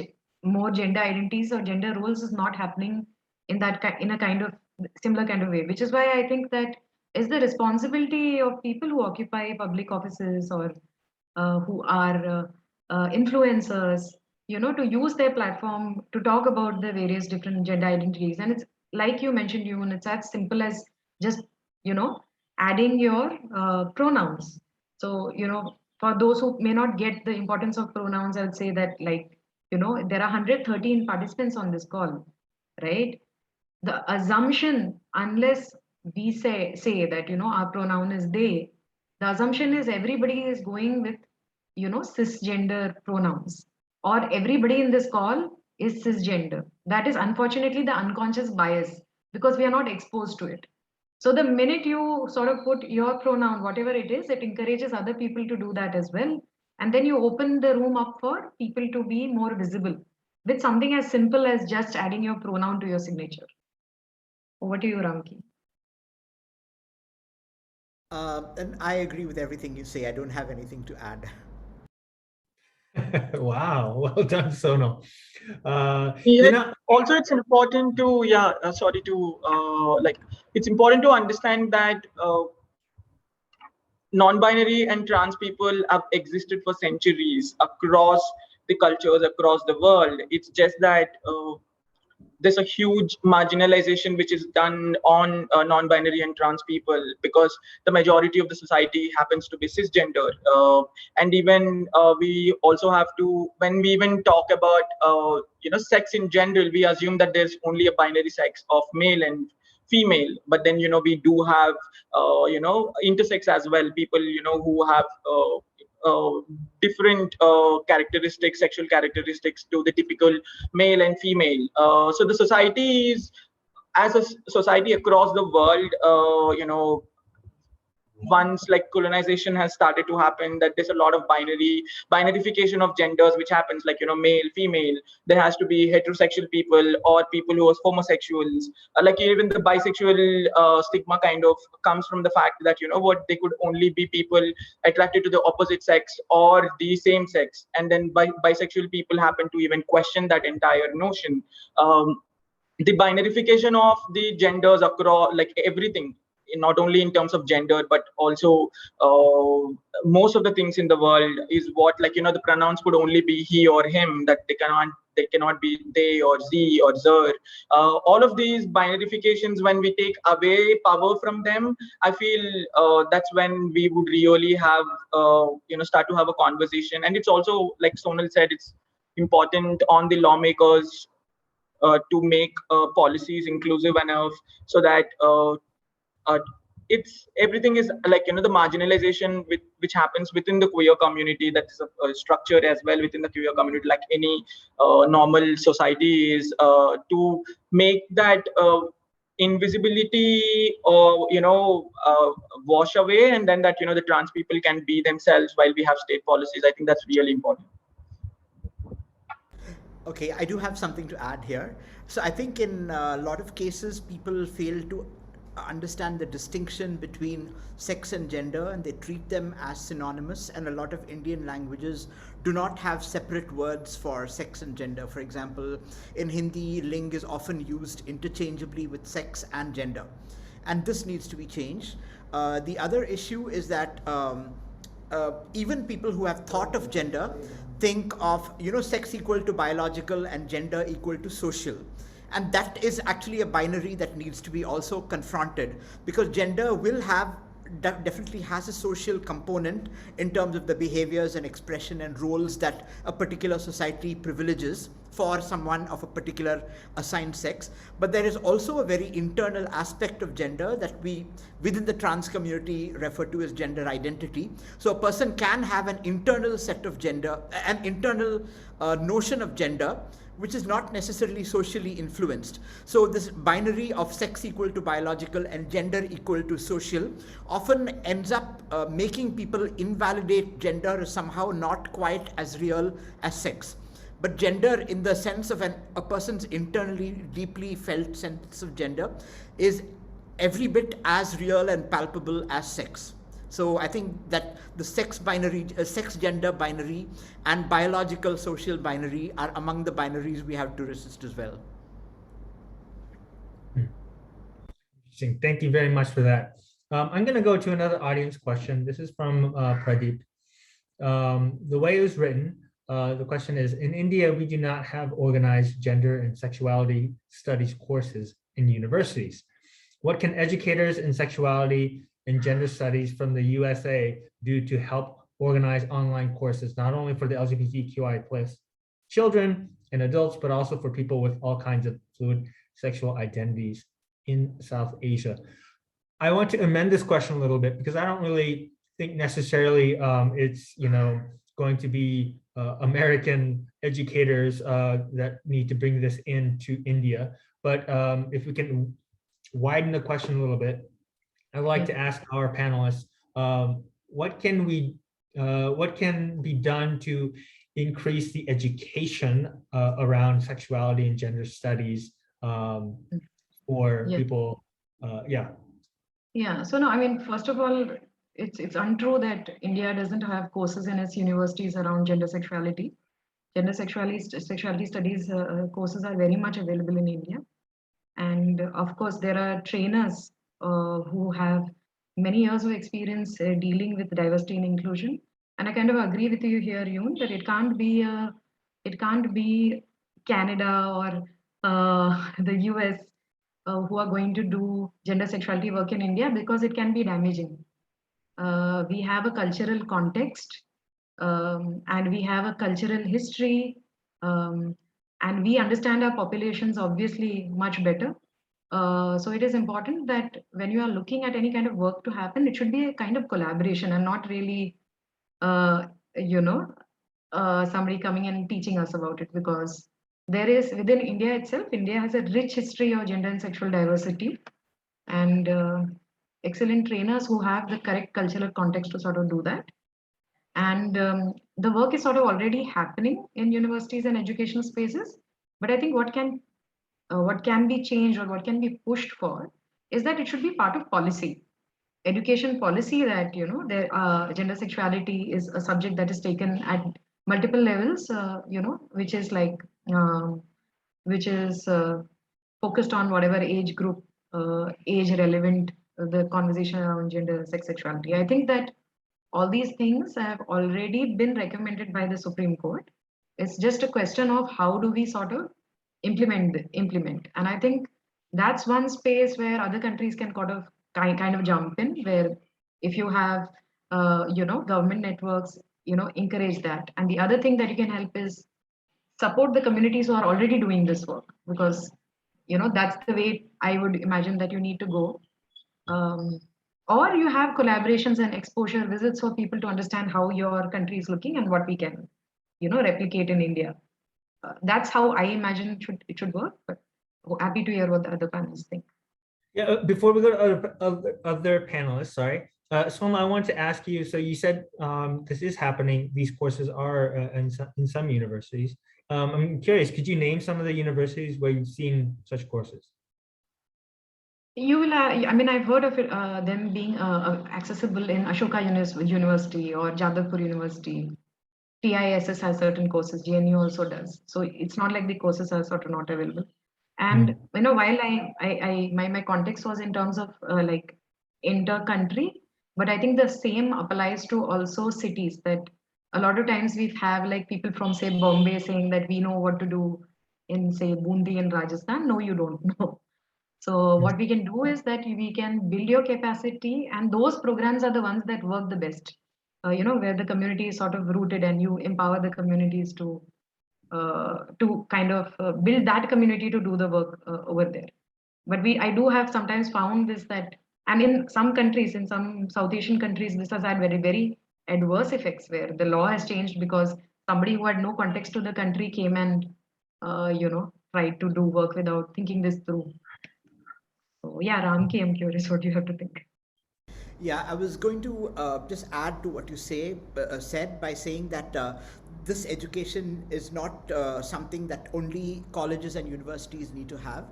more gender identities or gender roles is not happening in in a kind of similar kind of way, which is why I think that is the responsibility of people who occupy public offices or who are influencers, you know, to use their platform to talk about the various different gender identities. And it's like you mentioned, you, and it's as simple as just, you know, adding your pronouns. So, you know, for those who may not get the importance of pronouns, I would say that, like, you know, there are 113 participants on this call, right? The assumption, unless we say that, you know, our pronoun is they, the assumption is everybody is going with, you know, cisgender pronouns, or everybody in this call is cisgender. That is unfortunately the unconscious bias, because we are not exposed to it. So the minute you sort of put your pronoun, whatever it is, it encourages other people to do that as well. And then you open the room up for people to be more visible with something as simple as just adding your pronoun to your signature. Over to you, Ramki. And I agree with everything you say. I don't have anything to add. Wow, well done, Sonal. Yeah, You know, also it's important to it's important to understand that non-binary and trans people have existed for centuries across the cultures, across the world. It's just that there's a huge marginalization which is done on non-binary and trans people, because the majority of the society happens to be cisgender. And even we also have to, when we even talk about sex in general, we assume that there's only a binary sex of male and female, but then we do have intersex as well, people who have different characteristics, sexual characteristics to the typical male and female. So the society is, as a society across the world, once like colonization has started to happen, that there's a lot of binarification of genders which happens, like male, female. There has to be heterosexual people or people who are homosexuals. Like even the bisexual stigma kind of comes from the fact that what, they could only be people attracted to the opposite sex or the same sex, and then bisexual people happen to even question that entire notion. The binarification of the genders across, like everything, not only in terms of gender but also most of the things in the world, is what, like the pronouns could only be he or him, that they cannot be they or ze or zer. All of these binarifications, when we take away power from them, I feel that's when we would really have start to have a conversation. And it's also, like Sonal said, it's important on the lawmakers to make policies inclusive enough, so that it's everything is like the marginalization which happens within the queer community, that's a structure as well within the queer community, like any normal society is, to make that invisibility or wash away, and then that the trans people can be themselves while we have state policies. I think that's really important. Okay, I do have something to add here. So I think in a lot of cases, people fail to understand the distinction between sex and gender, and they treat them as synonymous, and a lot of Indian languages do not have separate words for sex and gender. For example, in Hindi, ling is often used interchangeably with sex and gender, and this needs to be changed. The other issue is that even people who have thought of gender think of sex equal to biological and gender equal to social, and that is actually a binary that needs to be also confronted, because gender will have definitely has a social component in terms of the behaviors and expression and roles that a particular society privileges for someone of a particular assigned sex. But there is also a very internal aspect of gender that we within the trans community refer to as gender identity. So a person can have an internal set of gender, an internal notion of gender, which is not necessarily socially influenced. So this binary of sex equal to biological and gender equal to social often ends up making people invalidate gender as somehow not quite as real as sex. But gender, in the sense of a person's internally deeply felt sense of gender, is every bit as real and palpable as sex. So I think that the sex binary, sex gender binary and biological social binary are among the binaries we have to resist as well. Interesting. Thank you very much for that. I'm going to go to another audience question. This is from Pradeep. The way it was written, the question is, in India, we do not have organized gender and sexuality studies courses in universities. What can educators in sexuality and gender studies from the USA do to help organize online courses, not only for the LGBTQI+ children and adults, but also for people with all kinds of fluid sexual identities in South Asia? I want to amend this question a little bit, because I don't really think necessarily it's going to be American educators that need to bring this into India. But if we can widen the question a little bit, I'd like to ask our panelists, what can be done to increase the education around sexuality and gender studies for people? Yeah. So no, I mean, first of all, it's untrue that India doesn't have courses in its universities around gender sexuality. gender sexuality studies courses are very much available in India. And of course, there are trainers who have many years of experience dealing with diversity and inclusion. And I kind of agree with you here, Yoon, that it can't be Canada or the US who are going to do gender sexuality work in India, because it can be damaging. We have a cultural context, and we have a cultural history, and we understand our populations obviously much better. So it is important that when you are looking at any kind of work to happen, it should be a kind of collaboration and not really, uh, you know, somebody coming and teaching us about it, because there is within India itself, India has a rich history of gender and sexual diversity, and excellent trainers who have the correct cultural context to sort of do that. And the work is sort of already happening in universities and educational spaces. But I think what can be changed or what can be pushed for is that it should be part of policy, education policy, that there gender sexuality is a subject that is taken at multiple levels, which is like which is focused on whatever age group, age relevant, the conversation around gender, sex, sexuality. I think that all these things have already been recommended by the Supreme Court. It's just a question of how do we sort of implement. And I think that's one space where other countries can kind of jump in, where if you have government networks, encourage that. And the other thing that you can help is support the communities who are already doing this work, because that's the way I would imagine that you need to go. Or you have collaborations and exposure visits for people to understand how your country is looking and what we can replicate in India. That's how I imagine it should work, but happy to hear what the other panelists think. Yeah, before we go to other panelists, sorry. Soma, I want to ask you, so you said this is happening, these courses are in some universities. I'm curious, could you name some of the universities where you've seen such courses? You will, I've heard of it, them being accessible in Ashoka University or Jadavpur University. TISS has certain courses, GNU also does. So it's not like the courses are sort of not available. And while my context was in terms of like inter-country, but I think the same applies to also cities, that a lot of times we have like people from say Bombay saying that we know what to do in say Bundi and Rajasthan. No, you don't know. So what we can do is that we can build your capacity, and those programs are the ones that work the best. Where the community is sort of rooted and you empower the communities to kind of build that community to do the work over there. But I do have sometimes found this that, and in some countries, in some South Asian countries, this has had very, very adverse effects where the law has changed because somebody who had no context to the country came and, tried to do work without thinking this through. So yeah, Ramki, I'm curious what you have to think. Yeah, I was going to just add to what you said by saying that this education is not something that only colleges and universities need to have.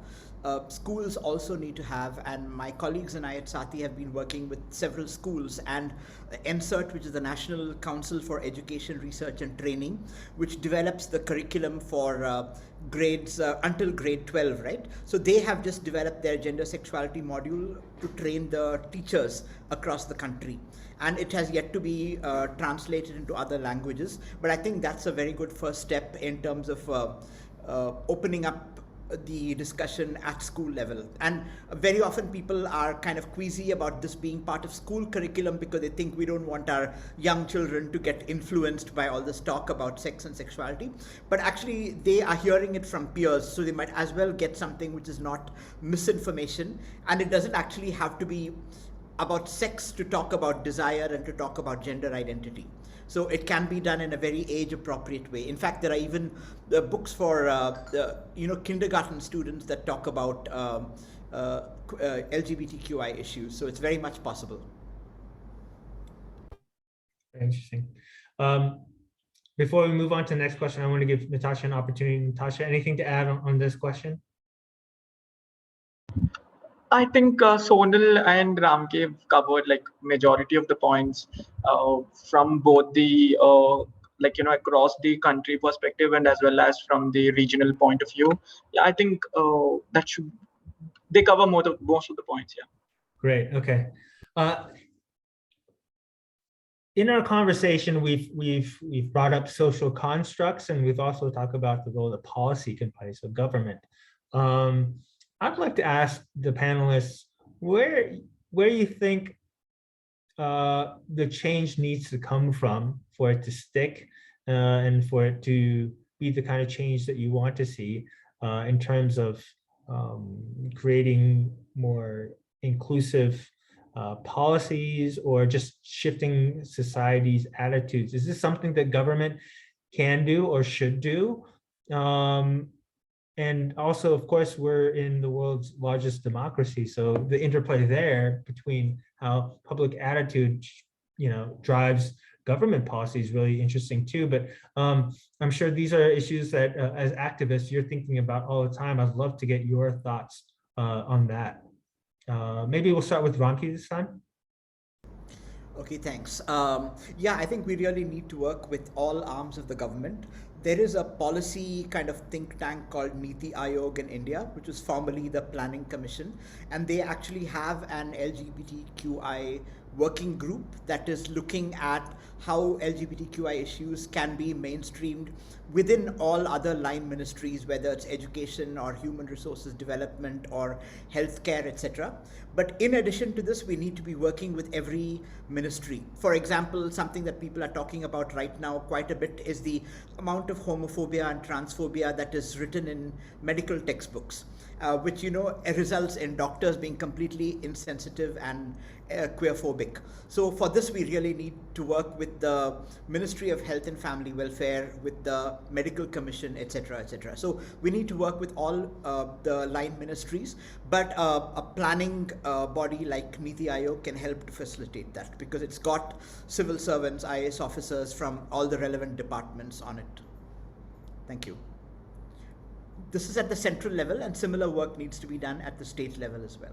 Schools also need to have, and my colleagues and I at Sati have been working with several schools, and NCERT, which is the National Council for Education, Research and Training, which develops the curriculum for grades until grade 12, right? So they have just developed their gender sexuality module to train the teachers across the country. And it has yet to be translated into other languages. But I think that's a very good first step in terms of opening up the discussion at school level. And very often people are kind of queasy about this being part of school curriculum because they think we don't want our young children to get influenced by all this talk about sex and sexuality. But actually they are hearing it from peers, so they might as well get something which is not misinformation, and it doesn't actually have to be about sex to talk about desire and to talk about gender identity. So it can be done in a very age-appropriate way. In fact, there are even books for kindergarten students that talk about LGBTQI issues. So it's very much possible. Very interesting. Before we move on to the next question, I want to give Natasha an opportunity. Natasha, anything to add on this question? I think Sonal and Ramke covered like majority of the points from both the like, across the country perspective and as well as from the regional point of view. Yeah, I think they cover most of the points. Yeah. Great. Okay. In our conversation, we've brought up social constructs, and we've also talked about the role that policy can play, so government. I'd like to ask the panelists where you think the change needs to come from for it to stick and for it to be the kind of change that you want to see in terms of creating more inclusive policies or just shifting society's attitudes. Is this something that government can do or should do? And also, of course, we're in the world's largest democracy, so the interplay there between how public attitude, drives government policy is really interesting too. But I'm sure these are issues that, as activists, you're thinking about all the time. I'd love to get your thoughts on that. Maybe we'll start with Ramki this time. Okay, thanks. Yeah, I think we really need to work with all arms of the government. There is a policy kind of think tank called Niti Aayog in India, which was formerly the Planning Commission, and they actually have an LGBTQI working group that is looking at how LGBTQI issues can be mainstreamed within all other line ministries, whether it's education or human resources development or healthcare, etc. But in addition to this, we need to be working with every ministry. For example, something that people are talking about right now quite a bit is the amount of homophobia and transphobia that is written in medical textbooks, which results in doctors being completely insensitive and queerphobic. So for this, we really need to work with the Ministry of Health and Family Welfare, with the Medical Commission, etc., etc. So we need to work with all the line ministries, but a planning body like Niti Aayog can help to facilitate that, because it's got civil servants, IAS officers from all the relevant departments on it. Thank you. This is at the central level, and similar work needs to be done at the state level as well.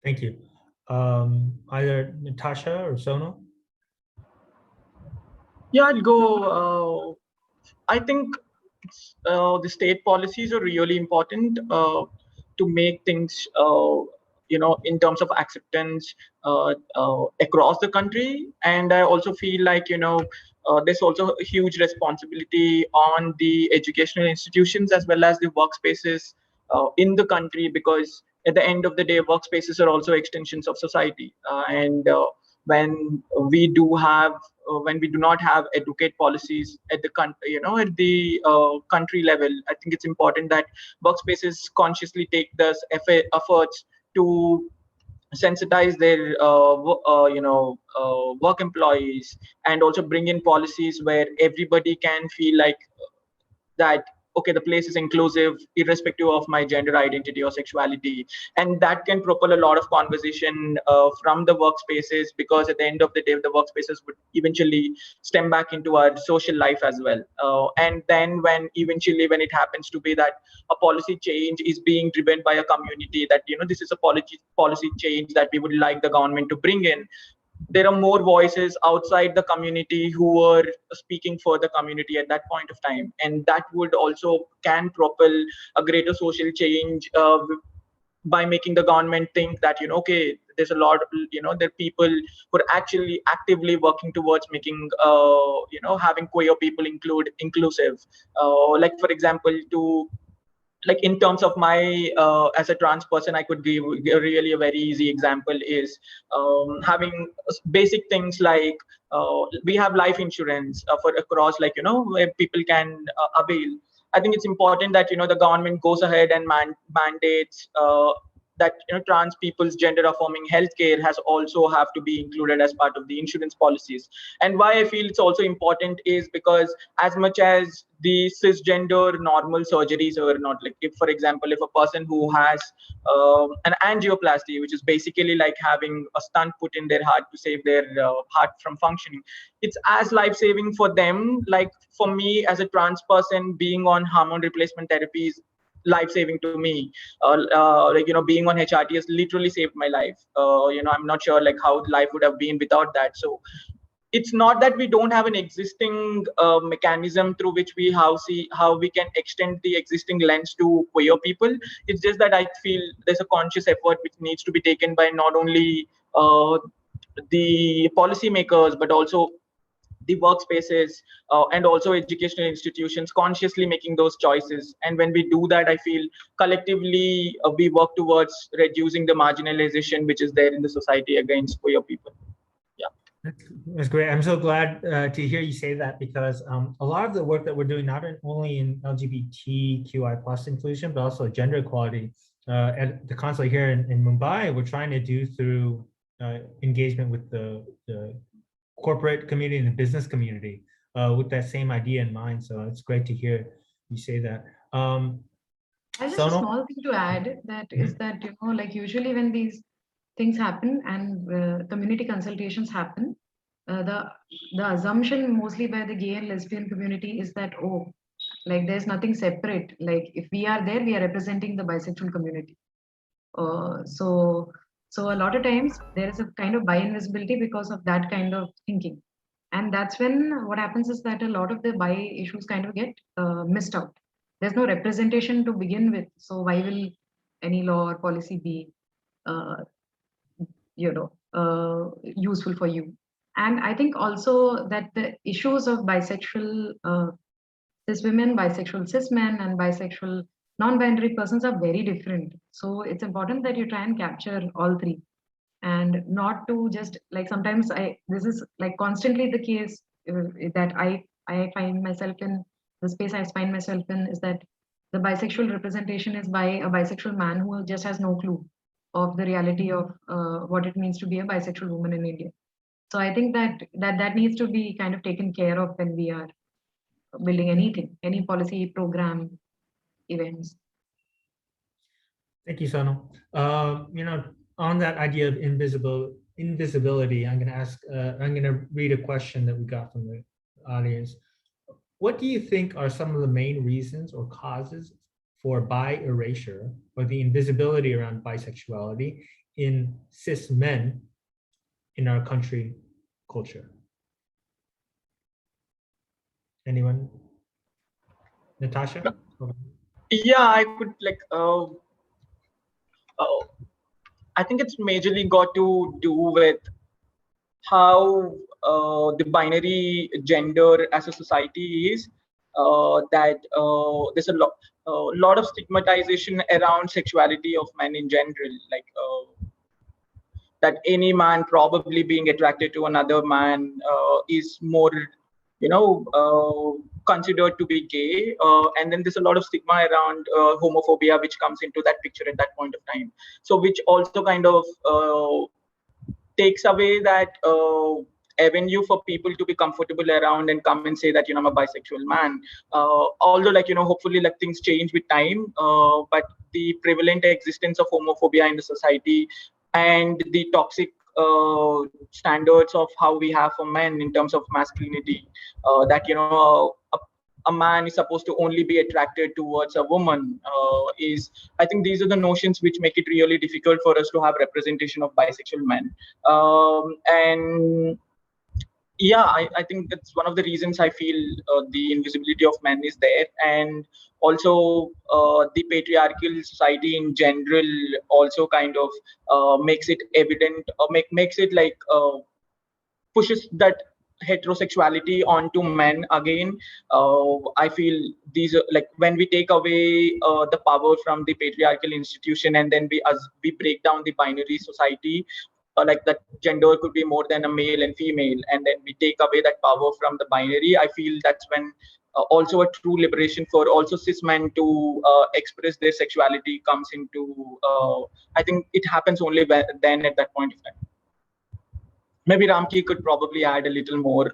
Thank you. Either Natasha or Sonal? Yeah, I'll go. I think the state policies are really important to make things, in terms of acceptance across the country. And I also feel like, there's also a huge responsibility on the educational institutions as well as the workspaces in the country, because at the end of the day, workspaces are also extensions of society. And when we do not have educate policies at the country, at the country level, I think it's important that workspaces consciously take those efforts to sensitize their work employees, and also bring in policies where everybody can feel like that, okay, the place is inclusive irrespective of my gender identity or sexuality. And that can propel a lot of conversation from the workspaces, because at the end of the day, the workspaces would eventually stem back into our social life as well. And then when it happens to be that a policy change is being driven by a community, that this is a policy change that we would like the government to bring in, there are more voices outside the community who are speaking for the community at that point of time, and that would also can propel a greater social change by making the government think that okay, there's a lot, there are people who are actually actively working towards making having queer people inclusive. Like for example, like in terms of my as a trans person, I could give really a very easy example is having basic things like we have life insurance for across, like where people can avail. I think it's important that the government goes ahead and mandates that trans people's gender affirming healthcare has also have to be included as part of the insurance policies. And why I feel it's also important is because as much as the cisgender normal surgeries are not, like if for example, if a person who has an angioplasty, which is basically like having a stunt put in their heart to save their heart from functioning, it's as life-saving for them. Like for me as a trans person, being on hormone replacement therapy is life-saving to me. Being on HRT has literally saved my life. I'm not sure like how life would have been without that. So it's not that we don't have an existing mechanism through which we see how we can extend the existing lens to queer people. It's just that I feel there's a conscious effort which needs to be taken by not only the policymakers, but also the workspaces and also educational institutions consciously making those choices. And when we do that, I feel collectively we work towards reducing the marginalization which is there in the society against queer people. That's great. I'm so glad to hear you say that, because a lot of the work that we're doing, not only in LGBTQI plus inclusion, but also gender equality at the consulate here in Mumbai, we're trying to do through engagement with the corporate community and the business community with that same idea in mind. So it's great to hear you say that. Just a small thing to add, that is that, like usually when these things happen and community consultations happen, the assumption mostly by the gay and lesbian community is that, oh, like there's nothing separate. Like if we are there, we are representing the bisexual community. So a lot of times there is a kind of bi invisibility because of that kind of thinking. And that's when what happens is that a lot of the bi issues kind of get missed out. There's no representation to begin with. So why will any law or policy be useful for you? And I think also that the issues of bisexual cis women, bisexual cis men, and bisexual non-binary persons are very different. So it's important that you try and capture all three, and not to just like, sometimes this is like constantly the case that I find myself in, the space I find myself in is that the bisexual representation is by a bisexual man who just has no clue of the reality of what it means to be a bisexual woman in India. So I think that needs to be kind of taken care of when we are building anything, any policy, program, events. Thank you, Sonal. On that idea of invisibility, I'm going to read a question that we got from the audience. What do you think are some of the main reasons or causes for bi erasure, or the invisibility around bisexuality in cis men in our country culture? Anyone? Natasha? Yeah, I could I think it's majorly got to do with how the binary gender as a society is, that there's a lot of stigmatization around sexuality of men in general, like that any man probably being attracted to another man is more considered to be gay, and then there's a lot of stigma around homophobia which comes into that picture at that point of time, so which also kind of takes away that avenue for people to be comfortable around and come and say that I'm a bisexual man, although hopefully things change with time, but the prevalent existence of homophobia in the society and the toxic standards of how we have for men in terms of masculinity, that a man is supposed to only be attracted towards a woman, I think these are the notions which make it really difficult for us to have representation of bisexual men. And yeah, I think that's one of the reasons I feel the invisibility of men is there. And also the patriarchal society in general also kind of makes it evident, or makes it pushes that heterosexuality onto men again. I feel these are when we take away the power from the patriarchal institution, and then we break down the binary society, that gender could be more than a male and female, and then we take away that power from the binary. I feel that's when also a true liberation for also cis men to express their sexuality comes into. I think it happens only then at that point of time. Maybe Ramki could probably add a little more.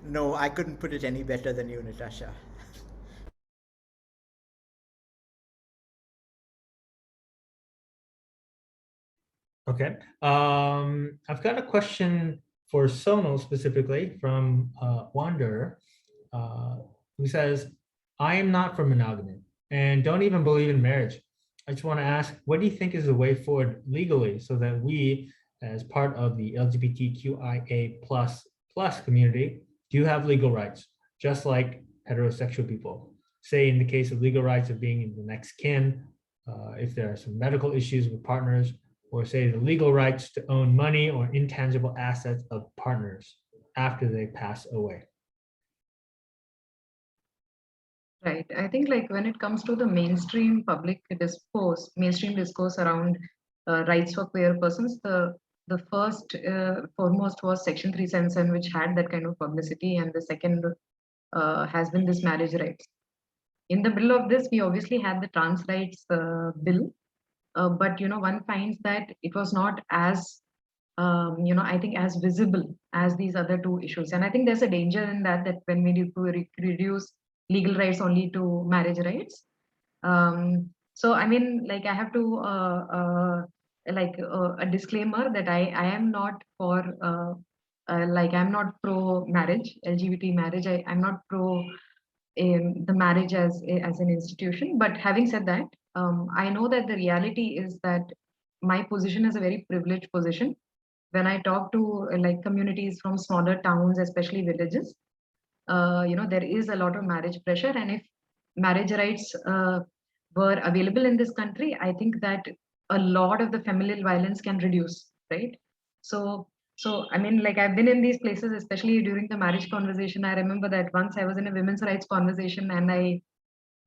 No, I couldn't put it any better than you, Natasha. Okay. I've got a question for Sonal specifically from Wanderer, who says, I am not for monogamy and don't even believe in marriage. I just want to ask, what do you think is the way forward legally so that we as part of the LGBTQIA plus community, do have legal rights, just like heterosexual people. Say in the case of legal rights of being in the next kin, if there are some medical issues with partners, or say the legal rights to own money or intangible assets of partners after they pass away. Right. I think like when it comes to the mainstream public discourse, mainstream discourse around rights for queer persons, the first foremost was Section 377, which had that kind of publicity, and the second has been this marriage rights. In the middle of this, we obviously had the trans rights bill, but one finds that it was not as I think as visible as these other two issues. And I think there's a danger in that when we reduce legal rights only to marriage rights. So I mean, like I have to a disclaimer that I am not for I'm not pro marriage, LGBT marriage. I'm not pro the marriage as an institution. But having said that, I know that the reality is that my position is a very privileged position. When I talk to like communities from smaller towns, especially villages, there is a lot of marriage pressure, and if marriage rights were available in this country, I think that a lot of the familial violence can reduce, right? So I mean, like I've been in these places, especially during the marriage conversation. I remember that once I was in a women's rights conversation, and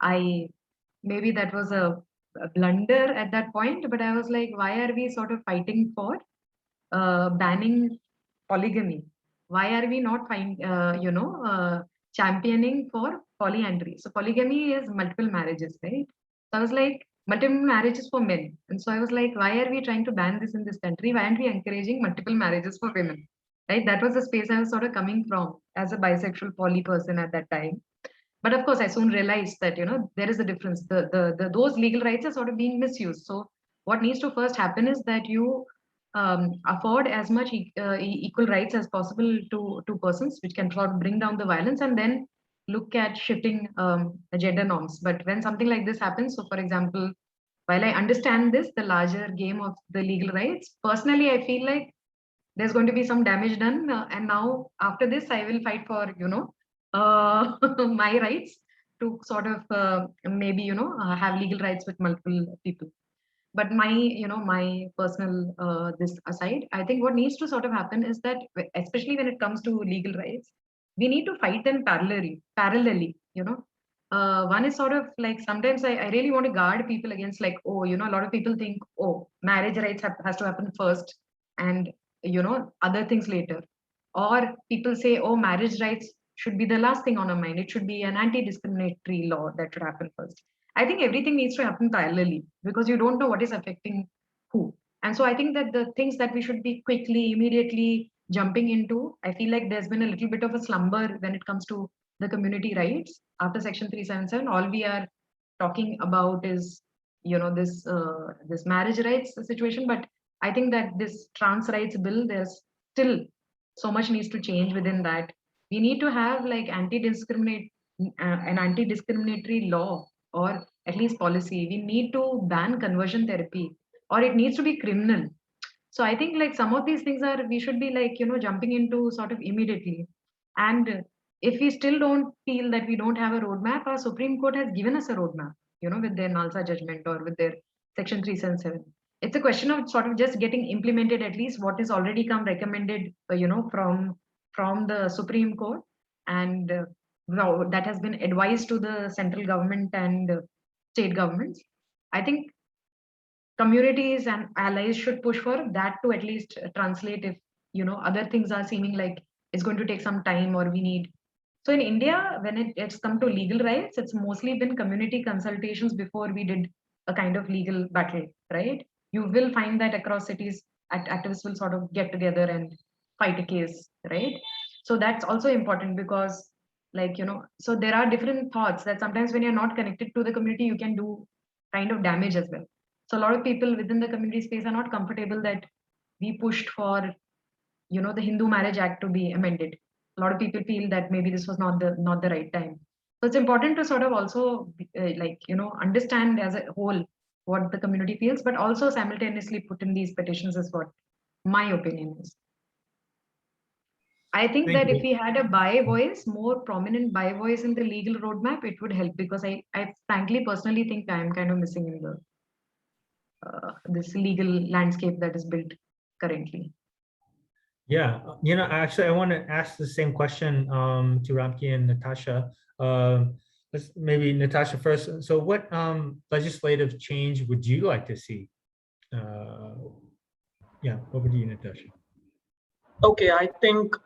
I maybe that was a blunder at that point, but I was like, why are we sort of fighting for banning polygamy? Why are we not championing for polyandry? So polygamy is multiple marriages, right? So I was like, multiple marriages for men. And so I was like, why are we trying to ban this in this country? Why aren't we encouraging multiple marriages for women? Right? That was the space I was sort of coming from as a bisexual poly person at that time. But of course, I soon realized that there is a difference. Those legal rights are sort of being misused. So what needs to first happen is that you afford as much equal rights as possible to persons, which can sort of bring down the violence, and then look at shifting gender norms. But when something like this happens, so for example, while I understand this, the larger game of the legal rights, personally, I feel like there's going to be some damage done. And now after this, I will fight for, my rights to sort of maybe, have legal rights with multiple people. But my personal this aside, I think what needs to sort of happen is that, especially when it comes to legal rights, we need to fight them parallelly. One is sort of like, sometimes I really want to guard people against like, oh, a lot of people think, oh, marriage rights has to happen first, and other things later. Or people say, oh, marriage rights should be the last thing on our mind. It should be an anti-discriminatory law that should happen first. I think everything needs to happen parallelly, because you don't know what is affecting who. And so I think that the things that we should be quickly, immediately jumping into, I feel like there's been a little bit of a slumber when it comes to the community rights. After Section 377, all we are talking about is, this marriage rights situation. But I think that this trans rights bill, there's still so much needs to change within that. We need to have like an anti-discriminatory law, or at least policy. We need to ban conversion therapy, or it needs to be criminal. So I think like some of these things we should be like, jumping into sort of immediately. And if we still don't feel that we don't have a roadmap, our Supreme Court has given us a roadmap, with their NALSA judgment or with their Section 377. It's a question of sort of just getting implemented at least what is already come recommended, from the Supreme Court, and that has been advised to the central government and state governments. I think communities and allies should push for that to at least translate if other things are seeming like it's going to take some time, or we need. So in India, when it's come to legal rights, it's mostly been community consultations before we did a kind of legal battle, right? You will find that across cities, activists will sort of get together and fight a case, right? So that's also important, because so there are different thoughts that sometimes when you're not connected to the community, you can do kind of damage as well. So a lot of people within the community space are not comfortable that we pushed for, the Hindu Marriage Act to be amended. A lot of people feel that maybe this was not the right time. So it's important to sort of also understand as a whole what the community feels, but also simultaneously put in these petitions is what My opinion is. I think Thank that if you. we had a bi voice, more prominent bi voice in the legal roadmap, it would help because I frankly personally think I'm kind of missing in the this legal landscape that is built currently. Yeah, actually, I want to ask the same question to Ramki and Natasha. Let's maybe Natasha first. So, what legislative change would you like to see? Yeah, over to you, Natasha. Okay, I think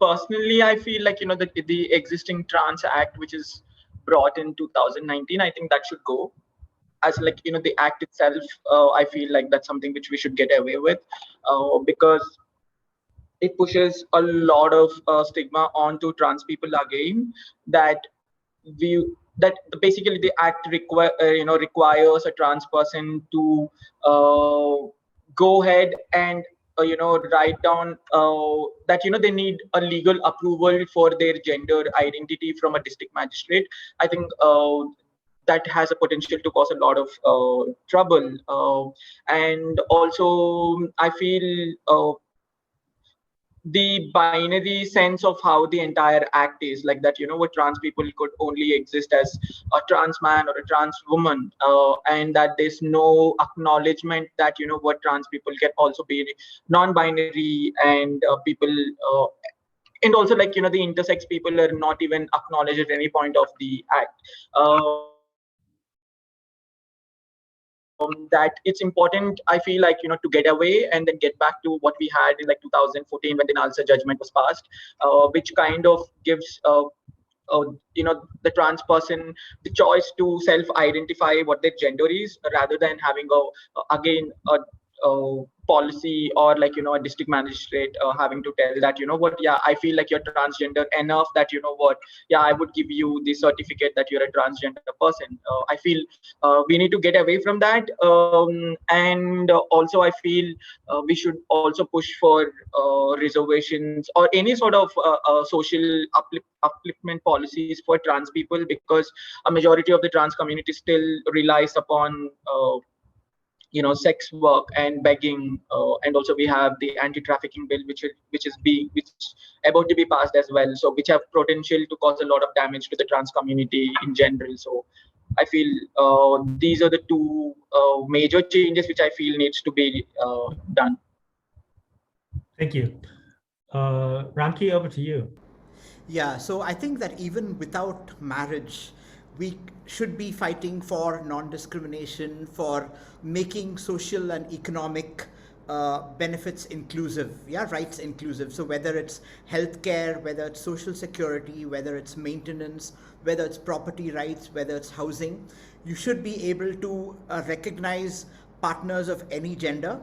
personally, I feel like the existing Trans Act, which is brought in 2019, I think that should go. As like the act itself, I feel like that's something which we should get away with, because it pushes a lot of stigma onto trans people again. That we that basically the act requires a trans person to go ahead and write down that they need a legal approval for their gender identity from a district magistrate. I think that has a potential to cause a lot of trouble, and also I feel the binary sense of how the entire act is, like that what trans people could only exist as a trans man or a trans woman, and that there's no acknowledgement that what trans people can also be non-binary, and people and also like the intersex people are not even acknowledged at any point of the act. That it's important, I feel like to get away and then get back to what we had in like 2014 when the Nalsa judgment was passed, which kind of gives the trans person the choice to self-identify what their gender is, rather than having again a policy or like a district magistrate having to tell that what, yeah, I feel like you're transgender enough that what, yeah, I would give you the certificate that you're a transgender person. I feel we need to get away from that, and also I feel we should also push for reservations or any sort of social upliftment policies for trans people, because a majority of the trans community still relies upon sex work and begging, and also we have the anti-trafficking bill which about to be passed as well, so which have potential to cause a lot of damage to the trans community in general. So I feel these are the two major changes which I feel needs to be done. Thank you. Ramki, over to you. Yeah, so I think that even without marriage, we should be fighting for non-discrimination, for making social and economic benefits inclusive, rights inclusive. So whether it's healthcare, whether it's social security, whether it's maintenance, whether it's property rights, whether it's housing, you should be able to recognize partners of any gender.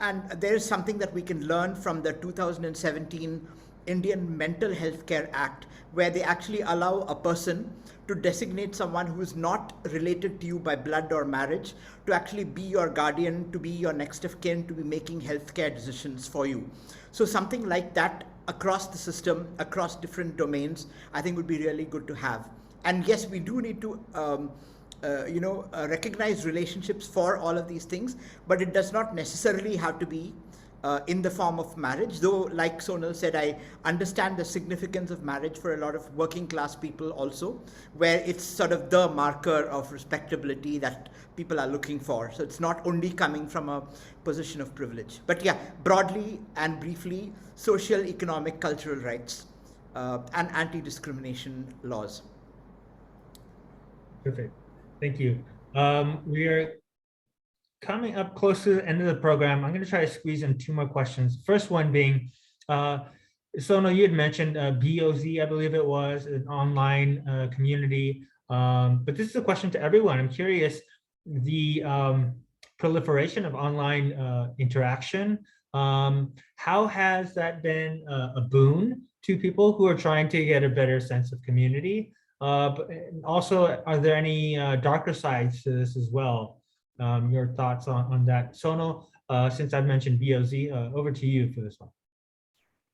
And there is something that we can learn from the 2017 Indian Mental Health Care Act, where they actually allow a person to designate someone who is not related to you by blood or marriage to actually be your guardian, to be your next of kin, to be making healthcare decisions for you. So something like that across the system, across different domains, I think would be really good to have. And yes, we do need to recognize relationships for all of these things, but it does not necessarily have to be in the form of marriage, though like Sonal said, I understand the significance of marriage for a lot of working class people also, where it's sort of the marker of respectability that people are looking for. So it's not only coming from a position of privilege. But yeah, broadly and briefly, social, economic, cultural rights and anti-discrimination laws. Perfect. Thank you. We are coming up close to the end of the program. I'm going to try to squeeze in two more questions. First one being, Sonal, you had mentioned BOZ, I believe it was, an online community. But this is a question to everyone. I'm curious, the proliferation of online interaction, how has that been a boon to people who are trying to get a better sense of community? But also, are there any darker sides to this as well? Your thoughts on that. Sonal, since I've mentioned BOZ, over to you for this one.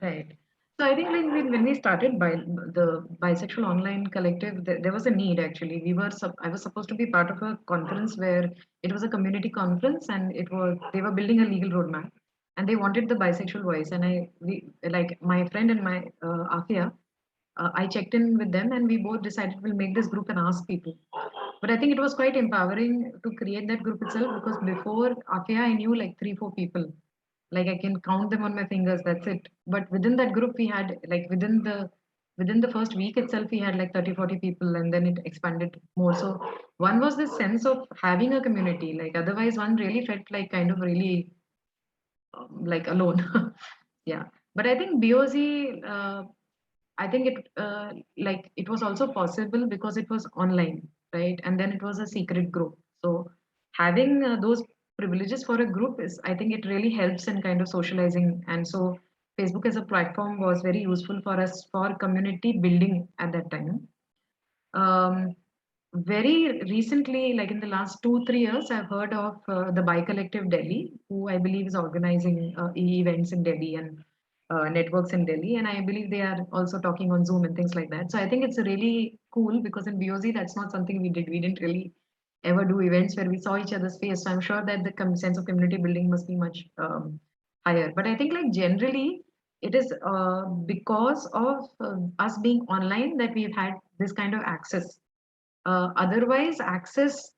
Right. So I think when we started by the Bisexual Online Collective, there was a need actually. I was supposed to be part of a conference where it was a community conference, and they were building a legal roadmap. and they wanted the bisexual voice. And like my friend and my Afia, I checked in with them, and we both decided we'll make this group and ask people. But I think it was quite empowering to create that group itself, because before Afia, I knew like 3-4 people. Like I can count them on my fingers. That's it. But within that group, we had like within the first week itself, we had like 30-40 people, and then it expanded more. So one was this sense of having a community. Like otherwise, one really felt like kind of really like alone. Yeah. But I think BOZ, I think it was also possible because it was online, right? And then it was a secret group. So having those privileges for a group is, I think it really helps in kind of socializing. And so Facebook as a platform was very useful for us for community building at that time. Um, Very recently, like in the last 2-3 years, I've heard of the Bi Collective Delhi, who I believe is organizing events in Delhi and networks in Delhi. And I believe they are also talking on Zoom and things like that. So I think it's really cool, because in BOZ, that's not something we did. We didn't really ever do events where we saw each other's face. So I'm sure that the sense of community building must be much higher. But I think like generally, it is because of us being online that we've had this kind of access. Otherwise, access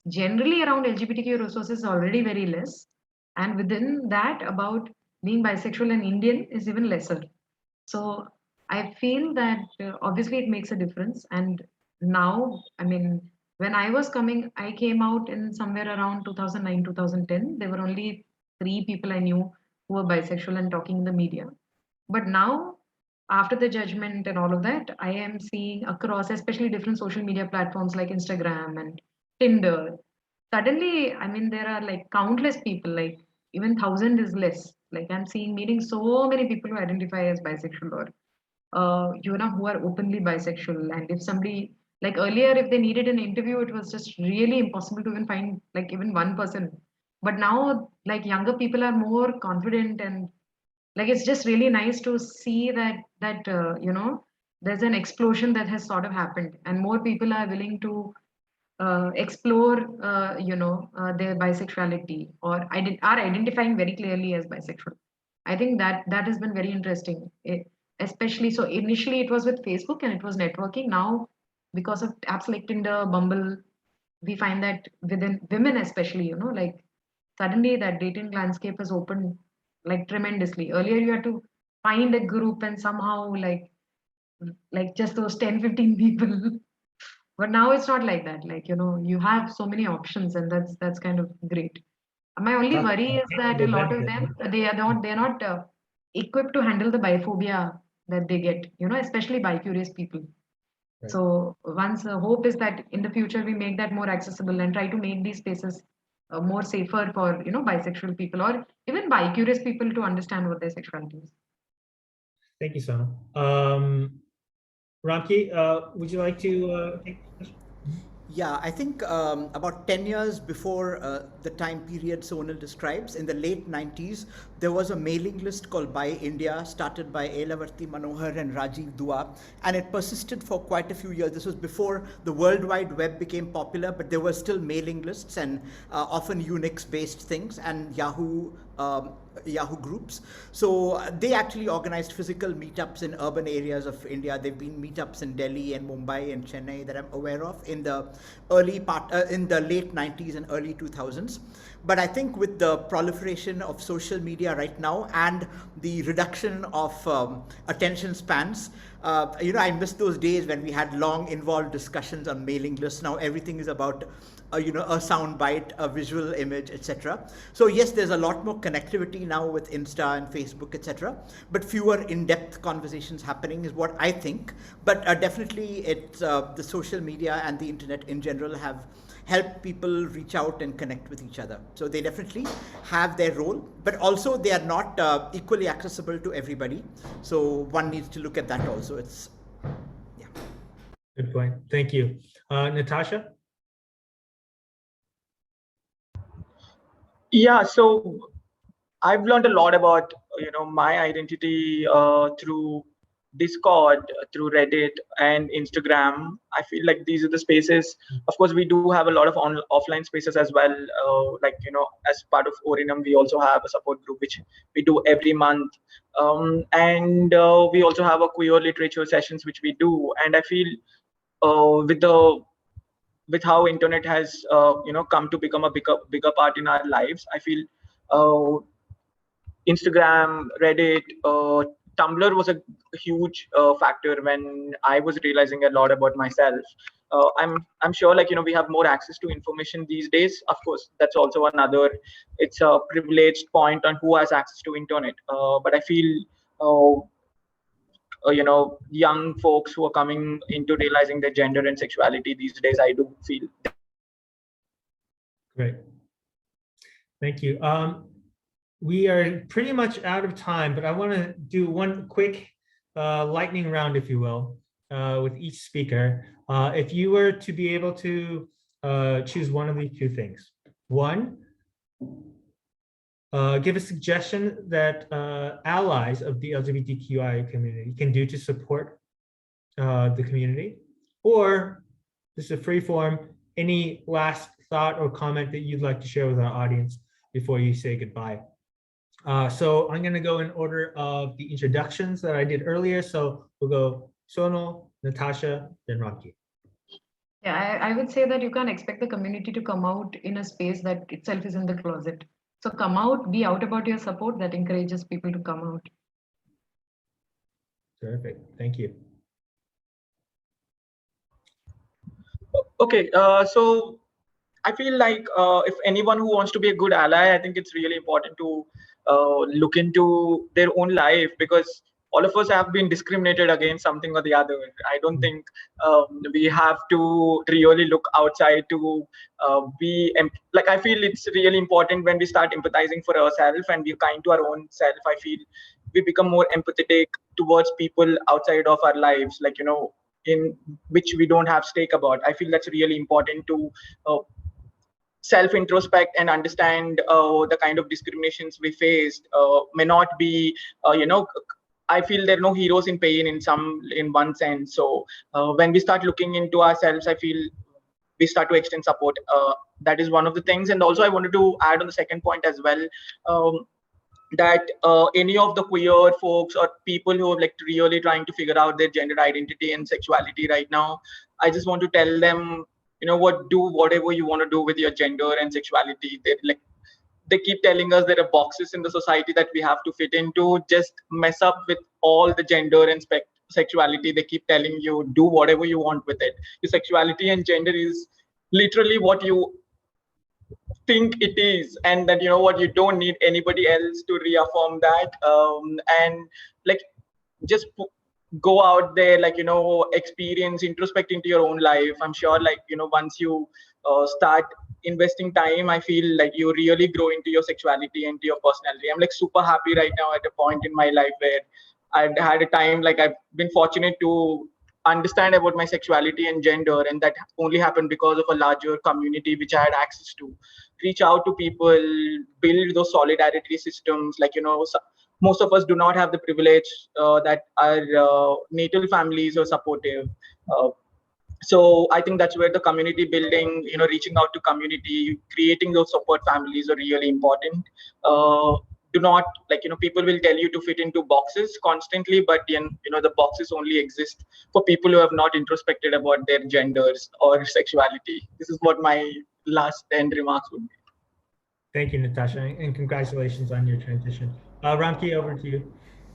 generally around LGBTQ resources is already very less. And within that, about being bisexual and Indian is even lesser. So I feel that obviously it makes a difference. And now, I mean, when I was coming, I came out in somewhere around 2009, 2010. There were only 3 people I knew who were bisexual and talking in the media. But now, after the judgment and all of that, I am seeing across, especially different social media platforms like Instagram and Tinder. Suddenly, I mean, there are like countless people, like even 1,000 is less. Like I'm seeing meeting so many people who identify as bisexual, or who are openly bisexual. And if somebody, like earlier, if they needed an interview, it was just really impossible to even find like even one person. But now, like younger people are more confident, and like it's just really nice to see that there's an explosion that has sort of happened, and more people are willing to explore their bisexuality, or are identifying very clearly as bisexual. I think that has been very interesting. Especially, so initially it was with Facebook and it was networking. Now, because of apps like Tinder, Bumble, we find that within women especially, like suddenly that dating landscape has opened like tremendously. Earlier you had to find a group and somehow like just those 10-15 people. But now it's not like that. Like, you have so many options, and that's kind of great. My only worry is that a lot of them, they're not equipped to handle the biphobia that they get, especially bi-curious people. Right. So once hope is that in the future we make that more accessible and try to make these spaces more safer for bisexual people or even bi-curious people to understand what their sexuality is. Thank you, Sonal. Ramki, would you like to take this question? Yeah, I think about 10 years before the time period Sonal describes, in the late 90s, there was a mailing list called Bi India, started by Elavarti Manohar and Rajiv Dua, and it persisted for quite a few years. This was before the World Wide Web became popular, but there were still mailing lists and often Unix-based things, and Yahoo groups. So they actually organized physical meetups in urban areas of India. There have been meetups in Delhi and Mumbai and Chennai that I'm aware of in the in the late 90s and early 2000s. But I think with the proliferation of social media right now and the reduction of attention spans, I miss those days when we had long involved discussions on mailing lists. Now everything is about a sound bite, a visual image, etc. So yes, there's a lot more connectivity now with Insta and Facebook, etc. But fewer in-depth conversations happening is what I think. But definitely, it's the social media and the internet in general have helped people reach out and connect with each other. So they definitely have their role, but also they are not equally accessible to everybody. So one needs to look at that also. Yeah. Good point. Thank you. Natasha? Yeah, so I've learned a lot about my identity through Discord, through Reddit and Instagram. I feel like these are the spaces. Of course, we do have a lot of offline spaces as well. Like, as part of Orinum, we also have a support group which we do every month. And we also have a queer literature sessions which we do. And I feel with how internet has come to become a bigger part in our lives, I feel Instagram, Reddit, Tumblr was a huge factor when I was realizing a lot about myself. I'm sure, like, we have more access to information these days. Of course, that's also another. It's a privileged point on who has access to internet. But I feel, young folks who are coming into realizing their gender and sexuality these days, I do feel. Great. Thank you. We are pretty much out of time, but I want to do one quick lightning round, if you will, with each speaker. If you were to be able to choose one of these two things. One, give a suggestion that allies of the LGBTQI community can do to support the community, or this is a free form, any last thought or comment that you'd like to share with our audience before you say goodbye. So I'm going to go in order of the introductions that I did earlier. So we'll go Sonal, Natasha, then Ramki. Yeah, I would say that you can't expect the community to come out in a space that itself is in the closet. So come out, be out about your support. That encourages people to come out. Terrific. Thank you. Okay, so I feel like if anyone who wants to be a good ally, I think it's really important to look into their own life, because all of us have been discriminated against something or the other. I don't think we have to really look outside to be like. I feel it's really important when we start empathizing for ourselves and we're kind to our own self. I feel we become more empathetic towards people outside of our lives, like, in which we don't have stake about. I feel that's really important to self-introspect and understand the kind of discriminations we faced may not be, I feel there are no heroes in pain in one sense. So when we start looking into ourselves, I feel we start to extend support. That is one of the things. And also I wanted to add on the second point as well, that any of the queer folks or people who are like really trying to figure out their gender identity and sexuality right now, I just want to tell them, do whatever you want to do with your gender and sexuality. They keep telling us there are boxes in the society that we have to fit into. Just mess up with all the gender and sexuality. They keep telling you, do whatever you want with it. Your sexuality and gender is literally what you think it is, and that, you don't need anybody else to reaffirm that. And like, just go out there, like, experience, introspect into your own life. I'm sure, like, once you start investing time, I feel like you really grow into your sexuality and to your personality. I'm like super happy right now at a point in my life where I've had a time, like, I've been fortunate to understand about my sexuality and gender, and that only happened because of a larger community which I had access to. Reach out to people, build those solidarity systems. Like, most of us do not have the privilege that our natal families are supportive. So I think that's where the community building, reaching out to community, creating those support families are really important. Do not, like, people will tell you to fit into boxes constantly, but the boxes only exist for people who have not introspected about their genders or sexuality. This is what my last end remarks would be. Thank you, Natasha, and congratulations on your transition. Ramki, over to you.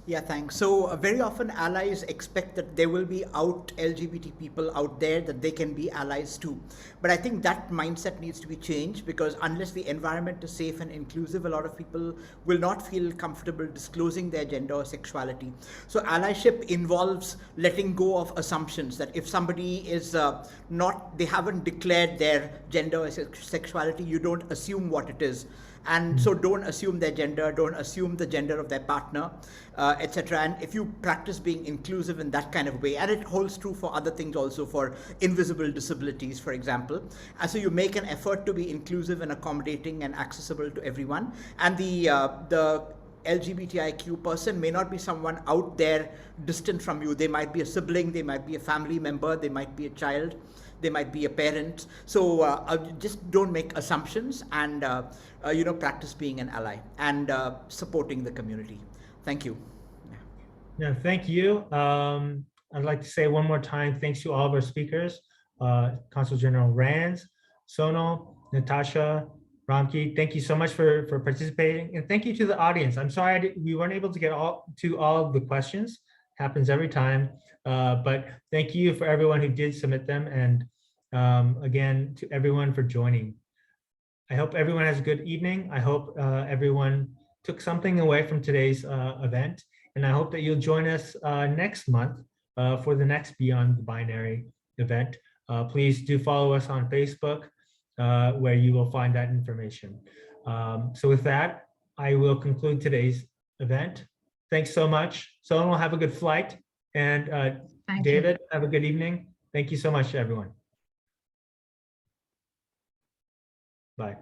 Yeah, thanks. So very often allies expect that there will be LGBT people out there that they can be allies too. But I think that mindset needs to be changed, because unless the environment is safe and inclusive, a lot of people will not feel comfortable disclosing their gender or sexuality. So allyship involves letting go of assumptions that if somebody is they haven't declared their gender or sexuality, you don't assume what it is. And so don't assume their gender, don't assume the gender of their partner, etc. And if you practice being inclusive in that kind of way, and it holds true for other things also, for invisible disabilities, for example. And so you make an effort to be inclusive and accommodating and accessible to everyone. And the LGBTIQ person may not be someone out there distant from you. They might be a sibling, they might be a family member, they might be a child, they might be a parent. So just don't make assumptions, and practice being an ally and supporting the community. Thank you. Yeah, thank you. I'd like to say one more time, thanks to all of our speakers, Consul General Rands, Sonal, Natasha, Ramki. Thank you so much for participating, and thank you to the audience. I'm sorry we weren't able to get to all of the questions. Happens every time, but thank you for everyone who did submit them, and again to everyone for joining. I hope everyone has a good evening. I hope everyone took something away from today's event, and I hope that you'll join us next month for the next Beyond the Binary event. Please do follow us on Facebook, where you will find that information. So with that, I will conclude today's event. Thanks so much. Sonal, have a good flight. And Thank David, have a good evening. Thank you so much, everyone. Bye.